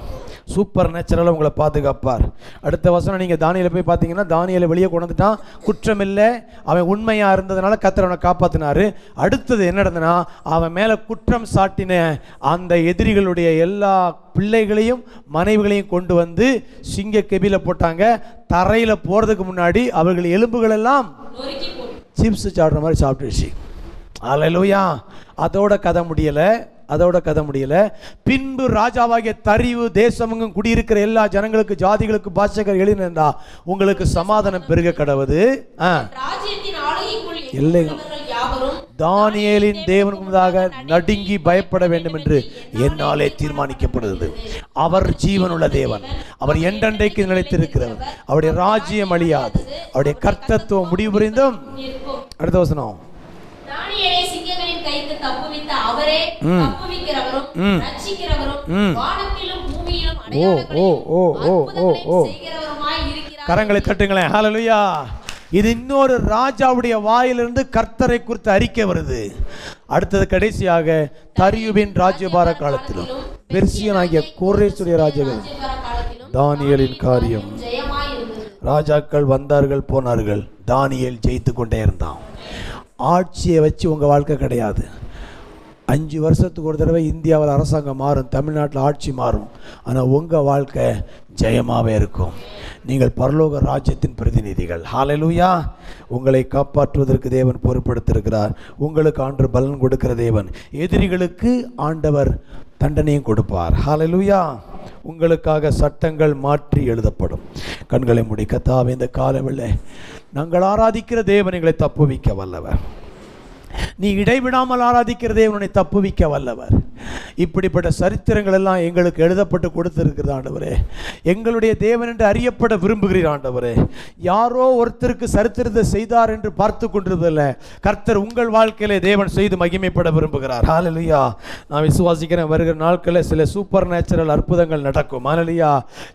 சூப்பர் நேச்சுரலாக உங்களை பாதுகாப்பார். அடுத்த வசனம் நீங்கள் தானியேலை போய் பார்த்தீங்கன்னா, தானியேலை வெளியே கொண்டு வந்துட்டான், குற்றம் இல்லை, அவன் உண்மையாக இருந்ததுனால கர்த்தர் அவனை காப்பாற்றினார். அடுத்தது என்ன நடந்ததுன்னா, அவன் மேலே குற்றம் சாட்டின அந்த எதிரிகளுடைய எல்லா பிள்ளைகளையும் மனைவிகளையும் கொண்டு வந்து சிங்க கெபியில் போட்டாங்க. தரையில் போகிறதுக்கு முன்னாடி அவர்கள் எலும்புகள் எல்லாம் சிப்ஸ் சாப்பிட்ற மாதிரி சாப்பிட்டுருச்சு. ஹல்லேலூயா. அதோட கதை முடியலை. பின்பு ராஜாவாகிய தரியு தேசமெங்கும் குடியிருக்கிற எல்லா ஜனங்களுக்கு, ஜாதிகளுக்கு, பாஷைகள் எழுதினா, உங்களுக்கு சமாதானம் பெருக கடவது. தானியேலின் தேவனுக்கு முன்னதாக நடுங்கி பயப்பட வேண்டும் என்று என்னாலே தீர்மானிக்கப்படுகிறது. அவர் ஜீவனுள்ள தேவன், அவர் என்றென்றைக்கு நிலைத்திருக்கிறவர், அவருடைய ராஜ்யம் அழியாது, அவருடைய கர்த்தத்துவம் முடிவு புரிந்தும். அடுத்த வசனம். தானியேலை சிங்கங்களின் கைக்கு தப்புவித்த அவரே தப்புவிக்கிறவரும் ரட்சிக்கிறவரும் வானத்திலும் பூமியிலும் அடையாளங்களையும் செய்கிறவருமாய் இருக்கிறார். கரங்களை தட்டுங்களேன். ஹல்லேலூயா. இது இன்னொரு ராஜாவுடைய வாயிலிருந்து கர்த்தரை குறித்து அறிக்கை வருது. அடுத்தது கடைசியாக தரியுவின் ராஜ்யபார காலத்திலும் பெர்சியனாகிய கோரேசுடைய ராஜ்யங்கள் தானியேலின் காரியம். ராஜாக்கள் வந்தார்கள் போனார்கள், தானியேல் ஜெயித்து கொண்டே இருந்தான். ஆட்சியை வச்சு உங்கள் வாழ்க்கை கிடையாது. 5 வருஷத்துக்கு ஒரு தடவை இந்தியாவில் அரசாங்கம் மாறும், தமிழ்நாட்டில் ஆட்சி மாறும், ஆனால் உங்கள் வாழ்க்கை ஜெயமாகவே இருக்கும். நீங்கள் பரலோக ராஜ்யத்தின் பிரதிநிதிகள். ஹல்லேலூயா. உங்களை காப்பாற்றுவதற்கு தேவன் பொறுப்படுத்திருக்கிறார். உங்களுக்கு ஆண்டு பலன் கொடுக்கிற தேவன். எதிரிகளுக்கு ஆண்டவர் தண்டனையும் கொடுப்பார். ஹல்லேலூயா. உங்களுக்காக சட்டங்கள் மாற்றி எழுதப்படும். கண்களை மூடி கர்த்தாவே, இந்த காலவேளை நாங்கள் ஆராதிக்கிற தேவன் எங்களை தப்புவிக்க வல்லவர். நீ இடைவிடாமல் ஆராதிக்கிறதே உன்னை தப்புவிக்க வல்லவர். இப்படிப்பட்ட சரித்திரங்கள் எல்லாம் எங்களுக்கு எழுதப்பட்டு கொடுத்திருக்கிறது ஆண்டவரே. எங்களுடைய தேவன் என்று அறியப்பட விரும்புகிறீர் ஆண்டவரே. யாரோ ஒருத்தருக்கு சரித்திரத்தை செய்தார் என்று பார்த்து கொண்டிருப்பதில்ல, கர்த்தர் உங்கள் வாழ்க்கையிலே தேவன் செய்து மகிமைப்பட விரும்புகிறார். ஹல்லேலூயா. நான் விசுவாசிக்கிறேன், வருகிற நாட்களில் சில சூப்பர் நேச்சுரல் அற்புதங்கள் நடக்கும். ஹல்லேலூயா.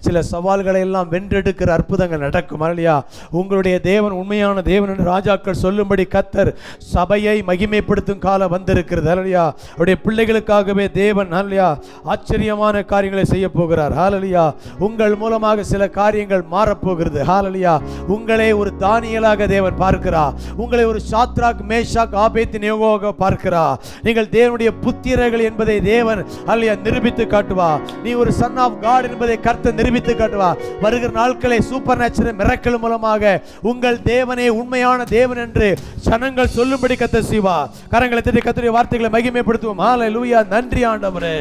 சில சவால்களை எல்லாம் வென்றெடுக்கிற அற்புதங்கள் நடக்கும். ஹல்லேலூயா. உங்களுடைய தேவன் உண்மையான தேவன் என்று ராஜாக்கள் சொல்லும்படி கர்த்தர் சபையை மகிமைப்படுத்தும் காலம் வந்திருக்கிறது. ஹல்லேலூயா. அவருடைய பிள்ளைகளுக்காகவே தேவன் ஹல்லேலூயா ஆச்சரியமான காரியங்களை செய்ய போகிறார். ஹல்லேலூயா. உங்கள் மூலமாக சில காரியங்கள் மாறப்போகிறது. ஹல்லேலூயா. உங்களை ஒரு தானியேலாக தேவன் பார்க்கிறார். உங்களை ஒரு சாத்ராக் மேஷாக் ஆபேத்நேகோவாக பார்க்கிறார். நீங்கள் தேவனுடைய புத்திரர்கள் என்பதை தேவன் ஹல்லேலூயா நிரூபித்து காட்டுவார். நீ ஒரு சன் ஆஃப் காட் என்பதை கர்த்தர் நிரூபித்து காட்டுவார். வருகிற நாட்களை சூப்பர் நேச்சுரல் மிரக்கல் மூலமாக உங்கள் தேவனே உண்மையான தேவன் என்று ஜனங்கள் சொல்லும்படி கர்த்தர் செய்வார். கரங்களை தட்டி கர்த்தருடைய வார்த்தைகளை மகிமைப்படுத்துவோம். ஹல்லேலூயா. நன்றி ஆண்டவரே.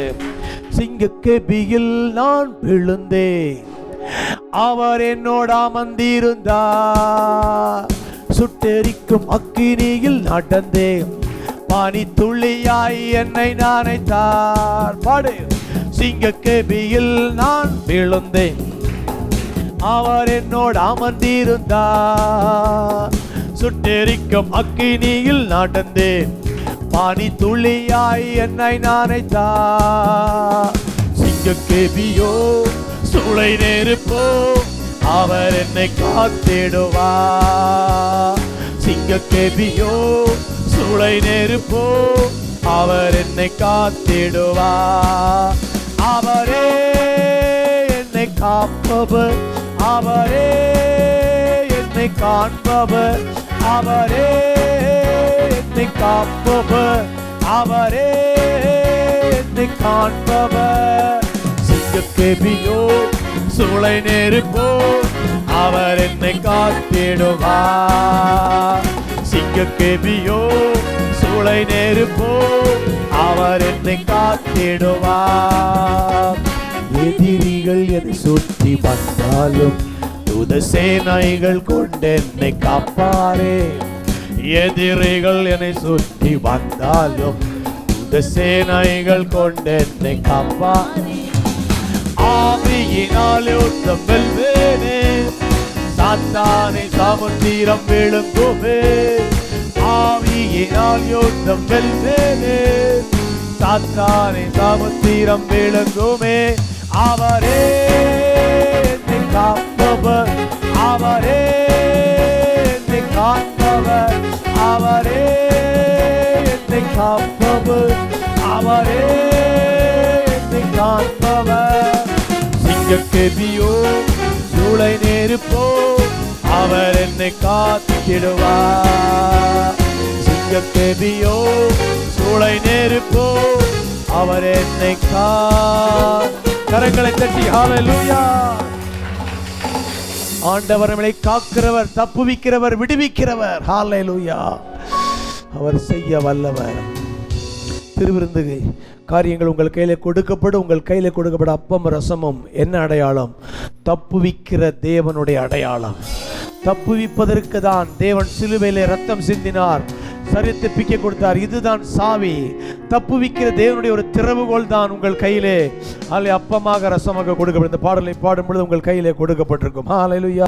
சிங்கக்கெபியில் நான் விழுந்தேன், அவர் என்னோட அமர்ந்திருந்தார். சுட்டெரிக்கும் அக்கினியில் நடந்தேன், பனி துளியாய் என்னை நனைத்தார். பாடு. சிங்கக்கெபியில் நான் விழுந்தேன், அவர் என்னோட அமர்ந்திருந்தார். சுட்டெரிக்கும் அக்கினியில் நடந்தேன், பனி துளியாய் என்னை நனைத்தார். சிங்கக்கெபியோ சூளை நெருப்போ, அவர் என்னை காத்திடுவார். சிங்கக்கெபியோ சூளை நெருப்போ, அவர் என்னை காத்திடுவார். அவரே என்னை காப்பவர், அவரே என்னை காண்பவர், அவரே என்னை காப்பவர், அவரே என்னை காண்பவர். சிங்கக்கெபியோ சூளை நெருப்போ, அவர் என்னை காத்திடுவார். சிங்கக்கெபியோ சூளை நெருப்போ, அவர் என்னை காத்திடுவார். எதிரிகள் என்னை சுற்றி வந்தாலும் தூத சேனைகள் கொண்டு என்னை காப்பாரே. எதிரிகள் என்னை சுற்றி வந்தாலும் தூத சேனைகள் கொண்டு என்னை காப்பாரே. ஆவியினால் யுத்தம் வெல்வேனே, சாத்தானை சமுத்திரம் விழுங்குமே. ஆவியினால் யுத்தம் வெல்வேனே, சாத்தானை சமுத்திரம் விழுங்குமே. அவரே என்னை காப்பவர், அவரே என்னை காண்பவர், அவரே என்னை காப்பவர், அவரே என்னை காண்பவர். சிங்கக்கெபியோ சூளை நெருப்போ, அவர் என்னை காத்திடுவார். சிங்கக்கெபியோ சூளை நெருப்போ, அவர் என்னை கரங்களை தட்டி ஹல்லேலூயா. ஆண்டவர் நம்மை காக்கிறவர், தப்புவிக்கிறவர், விடுவிக்கிறவர். ஹல்லேலூயா. அவர் செய்ய வல்லவர். திருவிருந்து காரியங்கள் உங்கள் கையில கொடுக்கப்படும். உங்கள் கையில கொடுக்கப்பட அப்பம் ரசமும் என்ன அடையாளம்? தப்புவிக்கிற தேவனுடைய அடையாளம். தப்புவிப்பதற்கு தான் தேவன் சிலுவையிலே ரத்தம் சிந்தினார், சரீரத்தை பிக்க கொடுத்தார். இதுதான் சாவி. தப்புவிக்கிற தேவனுடைய ஒரு திறவுகோல் தான் உங்கள் கையிலே அப்பமாக ரசமாக கொடுக்கப்படும். இந்த பாடலை பாடும் பொழுது உங்கள் கையிலே கொடுக்கப்பட்டிருக்கும். ஹல்லேலூயா.